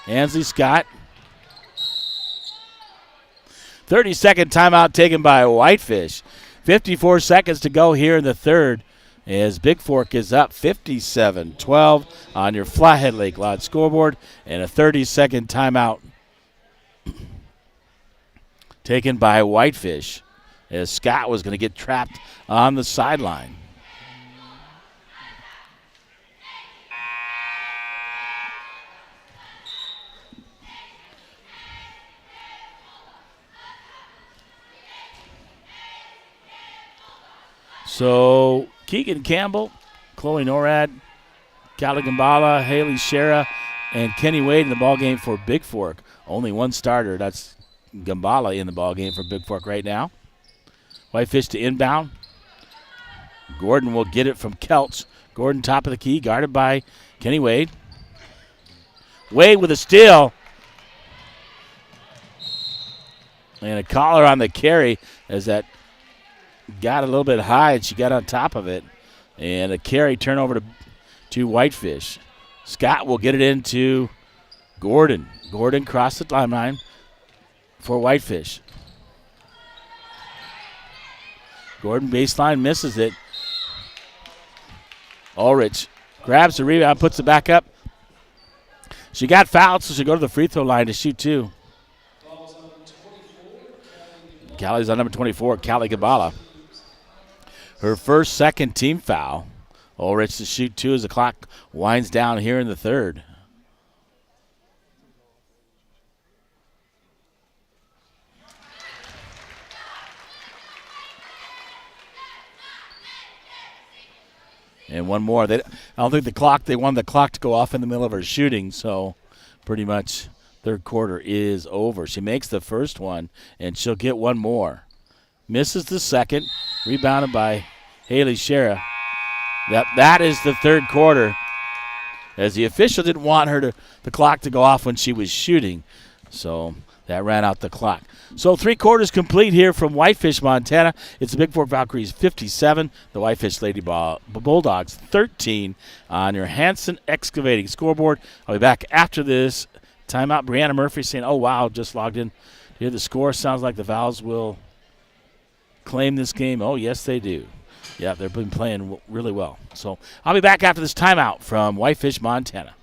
Ansley Scott. 30-second timeout taken by Whitefish. 54 seconds to go here in the third as Bigfork is up 57-12 on your Flathead Lake Lodge scoreboard, and a 30-second timeout taken by Whitefish as Scott was going to get trapped on the sideline. So Keegan Campbell, Chloe Norad, Callie Gambala, Haley Shara, and Kenny Wade in the ballgame for Bigfork. Only one starter. That's Gambala in the ballgame for Bigfork right now. Whitefish to inbound. Gordon will get it from Kelch. Gordon top of the key, guarded by Kenny Wade. Wade with a steal. And a collar on the carry as that got a little bit high, and she got on top of it. And a carry turnover to Whitefish. Scott will get it into Gordon. Gordon crossed the timeline for Whitefish. Gordon baseline misses it. Ulrich grabs the rebound, puts it back up. She got fouled, so she'll go to the free throw line to shoot 2. Callie's on number 24, Callie Gambala. Her first second team foul. Ulrich to shoot 2 as the clock winds down here in the third. And one more. I don't think they wanted the clock to go off in the middle of her shooting, so pretty much third quarter is over. She makes the first one, and she'll get one more. Misses the second, rebounded by Haley Shara. That is the third quarter, as the official didn't want the clock to go off when she was shooting, so that ran out the clock. So 3 quarters complete here from Whitefish, Montana. It's the Bigfork Valkyries 57, the Whitefish Lady Bulldogs 13 on your Hanson Excavating scoreboard. I'll be back after this timeout. Brianna Murphy saying, oh, wow, just logged in to hear the score. Sounds like the Vals will claim this game. Oh, yes, they do. Yeah, they've been playing really well. So I'll be back after this timeout from Whitefish, Montana.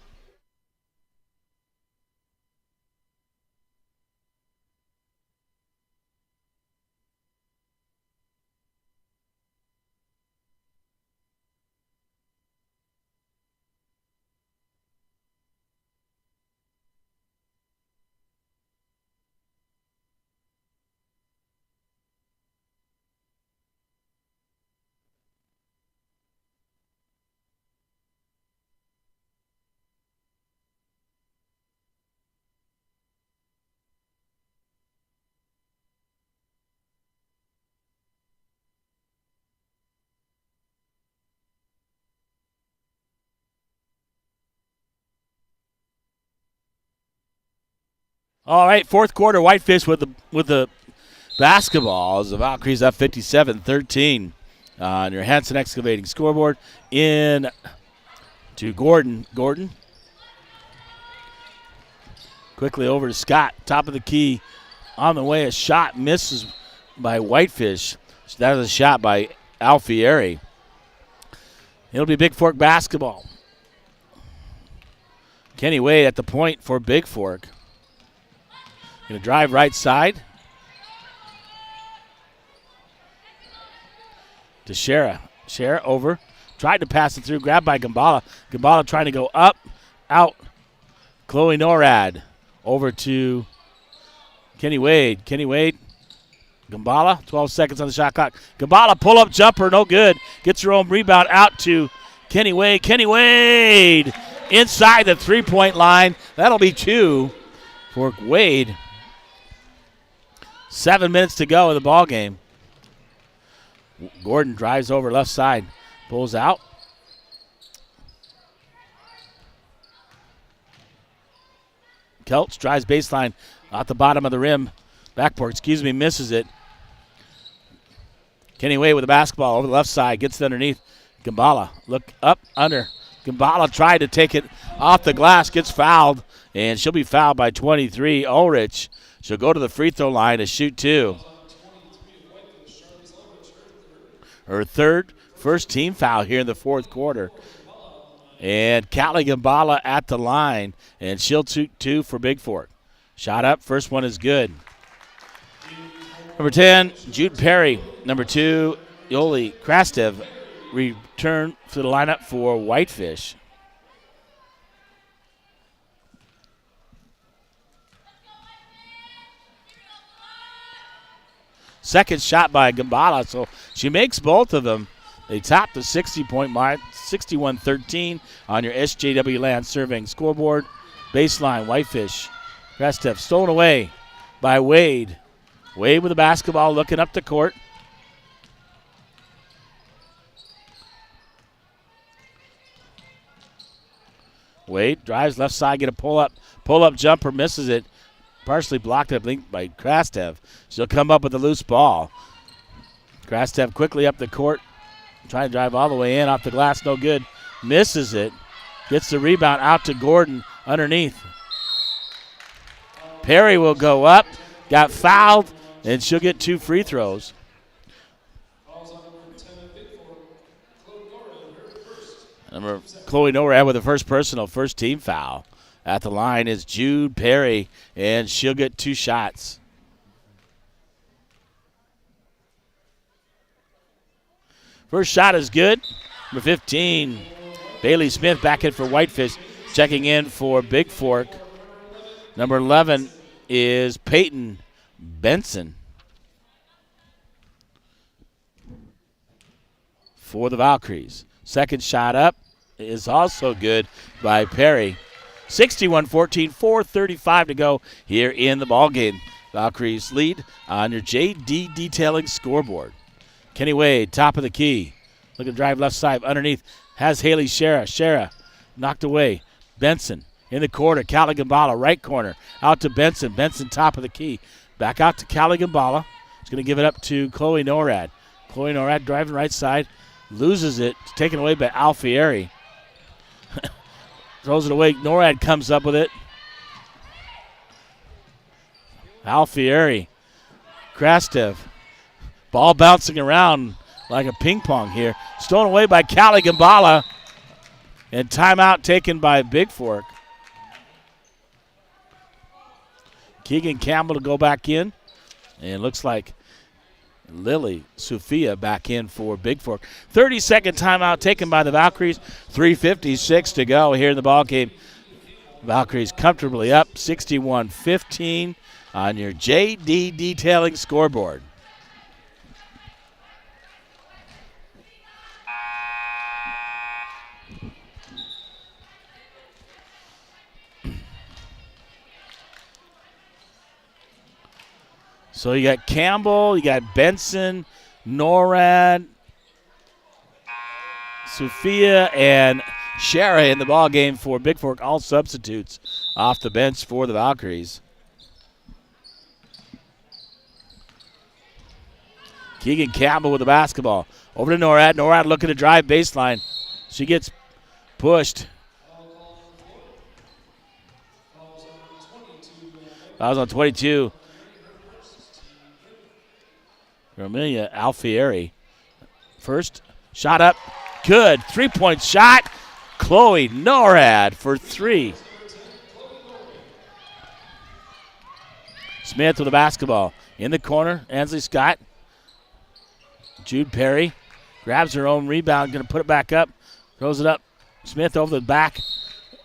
All right, fourth quarter, Whitefish with the basketball as the Valkyries up 57-13 on your Hanson Excavating scoreboard. In to Gordon. Gordon quickly over to Scott, top of the key. On the way, a shot misses by Whitefish. That was a shot by Alfieri. It'll be Bigfork basketball. Kenny Wade at the point for Bigfork. Going to drive right side to Shara. Shara over. Tried to pass it through. Grabbed by Gambala. Gambala trying to go up, out. Chloe Norad over to Kenny Wade. Kenny Wade. Gambala. 12 seconds on the shot clock. Gambala pull-up jumper. No good. Gets her own rebound out to Kenny Wade. Kenny Wade inside the three-point line. That'll be 2 for Wade. 7 minutes to go in the ball game. Gordon drives over left side, pulls out. Kelch drives baseline at the bottom of the rim. Backboard, misses it. Kenny Wade with the basketball over the left side, gets it underneath. Gambala, look up, under. Gambala tried to take it off the glass, gets fouled, and she'll be fouled by 23. Ulrich. She'll go to the free throw line to shoot 2. Her first team foul here in the fourth quarter. And Callie Gambala at the line, and she'll shoot 2 for Bigfork. Shot up, first one is good. Number 10, Jude Perry. Number 2, Yoli Krastev return to the lineup for Whitefish. Second shot by Gambala, so she makes both of them. They top the 60-point mark, 61-13 on your SJW Land Surveying scoreboard. Baseline, Whitefish. Krastev stolen away by Wade. Wade with the basketball, looking up the court. Wade drives left side, get a pull-up jumper, misses it. Partially blocked, I think, by Krastev. She'll come up with a loose ball. Krastev quickly up the court, trying to drive all the way in, off the glass, no good. Misses it. Gets the rebound out to Gordon underneath. Perry will go up, got fouled, and she'll get 2 free throws. Number Chloe Norad with the first team foul. At the line is Jude Perry, and she'll get 2 shots. First shot is good. Number 15, Bailey Smith back in for Whitefish, checking in for Bigfork. Number 11 is Peyton Benson for the Valkyries. Second shot up is also good by Perry. 61-14, 4:35 to go here in the ballgame. Valkyries lead on your JD Detailing scoreboard. Kenny Wade, top of the key. Looking to drive left side underneath. Has Haley Shara. Shara knocked away. Benson in the corner. Callie Gambala, right corner. Out to Benson. Benson, top of the key. Back out to Callie Gambala. He's going to give it up to Chloe Norad. Chloe Norad driving right side. Loses it. Taken away by Alfieri. Throws it away. Norad comes up with it. Alfieri. Krastev. Ball bouncing around like a ping pong here. Stolen away by Callie Gambala. And timeout taken by Bigfork. Keegan Campbell to go back in. And looks like Lily Sofia back in for Bigfork. 30-second timeout taken by the Valkyries. 3:56 to go here in the ballgame. Valkyries comfortably up 61-15 on your JD Detailing scoreboard. So you got Campbell, you got Benson, Norad, Sophia, and Shara in the ball game for Bigfork, all substitutes off the bench for the Valkyries. Keegan Campbell with the basketball. Over to Norad. Norad looking to drive baseline. She gets pushed. Fouls on 22. Romelia Alfieri. First shot up. Good. 3-point shot. Chloe Norad for 3. Smith with the basketball. In the corner, Ansley Scott. Jude Perry grabs her own rebound, going to put it back up. Throws it up. Smith over the back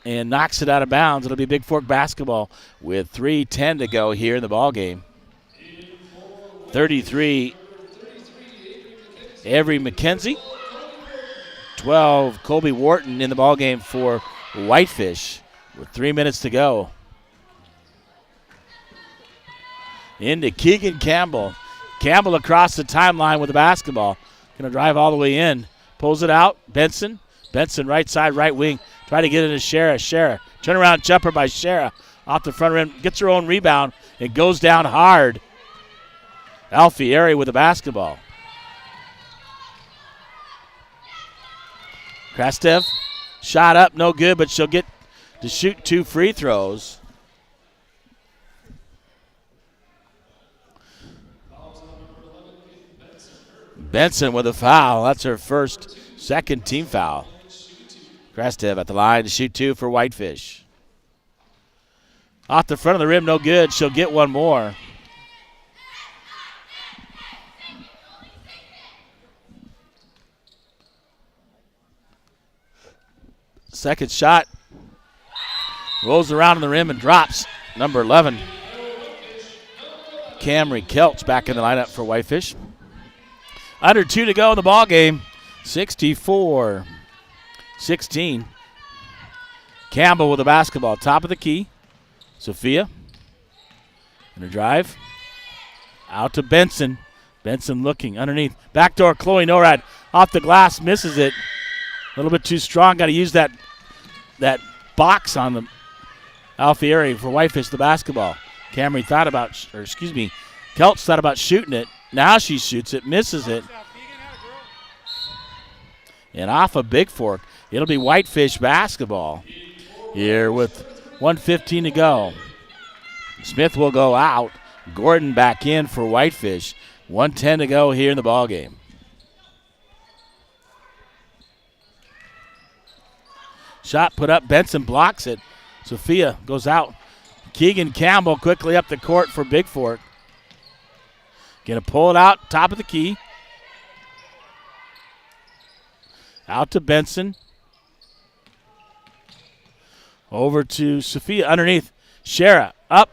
and knocks it out of bounds. It'll be Bigfork basketball with 3:10 to go here in the ball game. 33, Avery McKenzie. 12, Colby Wharton in the ball game for Whitefish with 3 minutes to go. Into Keegan Campbell. Campbell across the timeline with the basketball. Going to drive all the way in. Pulls it out. Benson. Benson right side, right wing. Try to get it to Shara. Shara. Turnaround jumper by Shara. Off the front rim. Gets her own rebound. It goes down hard. Alfieri with the basketball. Krastev. Shot up. No good, but she'll get to shoot 2 free throws. Benson with a foul. That's her second team foul. Krastev at the line to shoot 2 for Whitefish. Off the front of the rim, no good. She'll get one more. Second shot. Rolls around in the rim and drops. Number 11. Camry Kelch back in the lineup for Whitefish. Under 2 to go in the ball game. 64-16. Campbell with the basketball. Top of the key. Sophia. And a drive. Out to Benson. Benson looking underneath. Backdoor Chloe Norad. Off the glass. Misses it. A little bit too strong. Got to use that box on the Alfieri for Whitefish the basketball. Camry Kelch thought about shooting it. Now she shoots it, misses it. And off of Bigfork, it'll be Whitefish basketball here with 1:15 to go. Smith will go out. Gordon back in for Whitefish. 1:10 to go here in the ball game. Shot put up. Benson blocks it. Sophia goes out. Keegan Campbell quickly up the court for Bigfork. Going to pull it out, top of the key. Out to Benson. Over to Sophia underneath. Shara up.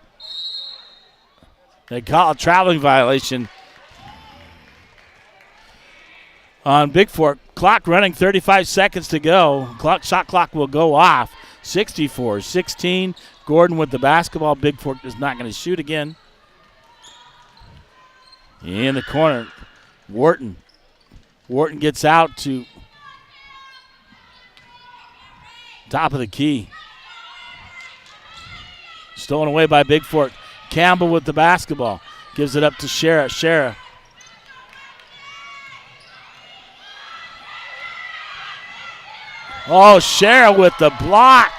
They call a traveling violation on Bigfork. Clock running, 35 seconds to go. Shot clock will go off. 64-16. Gordon with the basketball. Bigfork is not going to shoot again. In the corner, Wharton. Wharton gets out to top of the key. Stolen away by Bigfork. Campbell with the basketball. Gives it up to Shara. Shara. Oh, Shara with the block.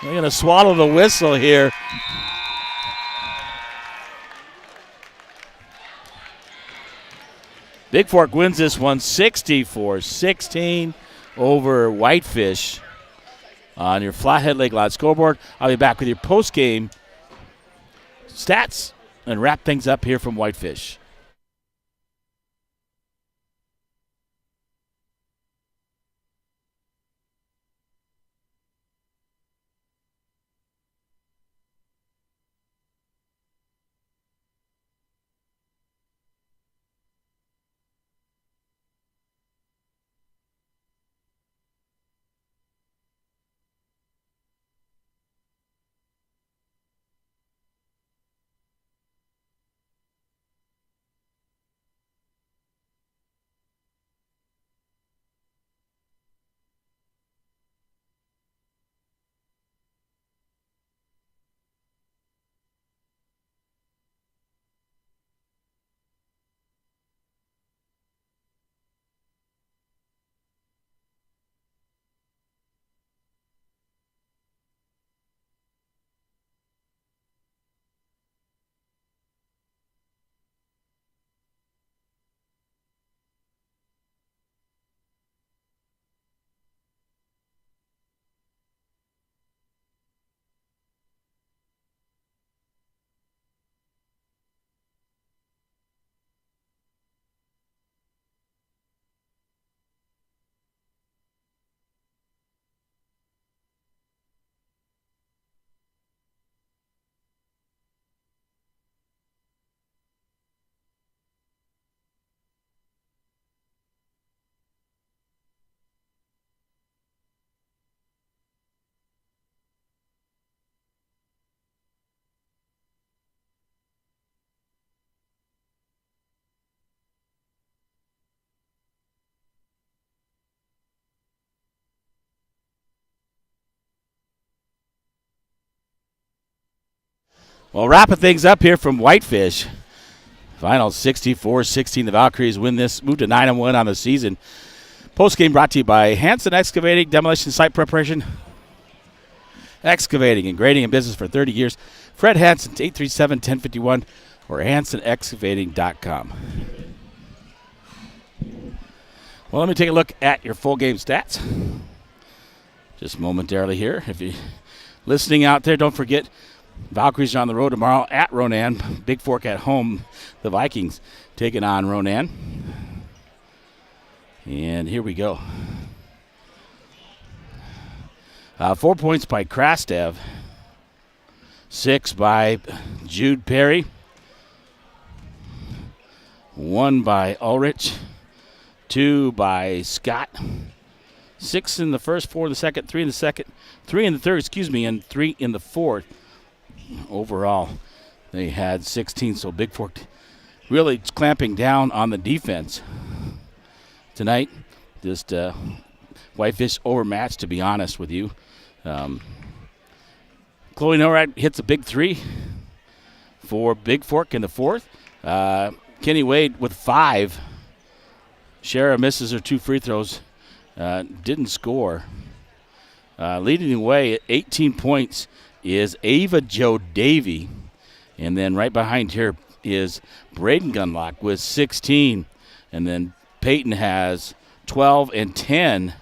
They're going to swallow the whistle here. Bigfork wins this one 64-16 over Whitefish on your Flathead Lake Loud scoreboard. I'll be back with your post-game stats and wrap things up here from Whitefish. Well, wrapping things up here from Whitefish. Final 64-16. The Valkyries win this, move to 9-1 on the season. Post-game brought to you by Hanson Excavating, Demolition Site Preparation, Excavating and Grading in business for 30 years. Fred Hanson, 837-1051 or hansonexcavating.com. Well, let me take a look at your full game stats just momentarily here. If you're listening out there, don't forget Valkyries are on the road tomorrow at Ronan. Bigfork at home. The Vikings taking on Ronan. And here we go. 4 points by Krastev. 6 by Jude Perry. 1 by Ulrich. 2 by Scott. 6 in the first, 4 in the second, 3 in the second, 3 in the third, and 3 in the fourth. Overall, they had 16, so Bigfork really clamping down on the defense tonight. Just Whitefish overmatched, to be honest with you. Chloe Norad hits a big 3 for Bigfork in the fourth. Kenny Wade with 5. Shara misses her 2 free throws. Didn't score. Leading the way at 18 points is Ava Jo Davey. And then right behind her is Braden Gunlock with 16. And then Peyton has 12 and 10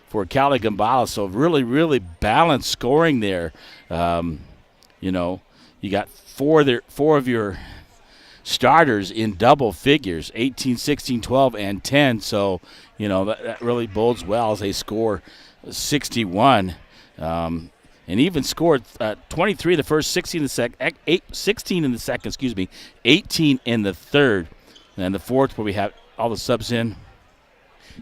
for Callie Gambala. So really, really balanced scoring there. You got four of your starters in double figures, 18, 16, 12, and 10. So, that really bodes well as they score 61. And even scored 23 the first, 16 in the second, 16 in the second, 18 in the third. And the fourth, where we have all the subs in,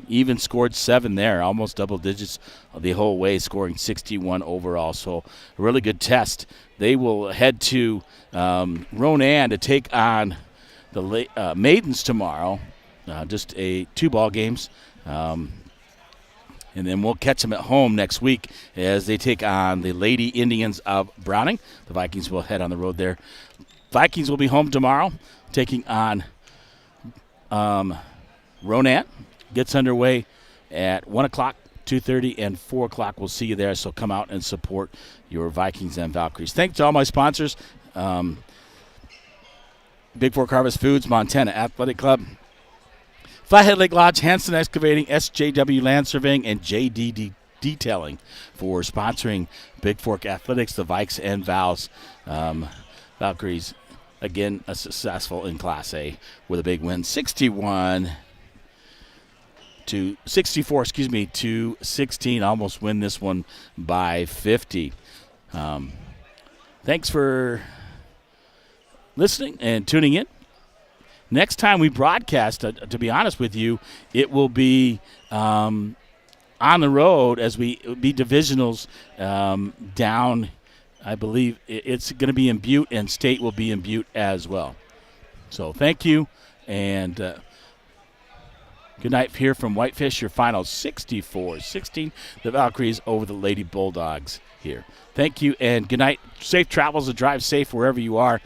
even scored 7 there, almost double digits the whole way, scoring 61 overall. So a really good test. They will head to Ronan to take on the Maidens tomorrow. Just 2 ball games. And then we'll catch them at home next week as they take on the Lady Indians of Browning. The Vikings will head on the road there. Vikings will be home tomorrow, taking on Ronan. Gets underway at 1 o'clock, 2:30, and 4 o'clock. We'll see you there, so come out and support your Vikings and Valkyries. Thanks to all my sponsors, Bigfork Harvest Foods, Montana Athletic Club, Flathead Lake Lodge, Hanson Excavating, SJW Land Surveying, and JD Detailing for sponsoring Bigfork Athletics, the Vikes and Vals. Valkyries, again, successful in Class A with a big win, 64 to 16. Almost win this one by 50. Thanks for listening and tuning in. Next time we broadcast, to be honest with you, it will be on the road as we be divisionals down. I believe it's going to be in Butte, and State will be in Butte as well. So thank you, and good night here from Whitefish. Your final 64-16. The Valkyries over the Lady Bulldogs here. Thank you, and good night. Safe travels and drive safe wherever you are.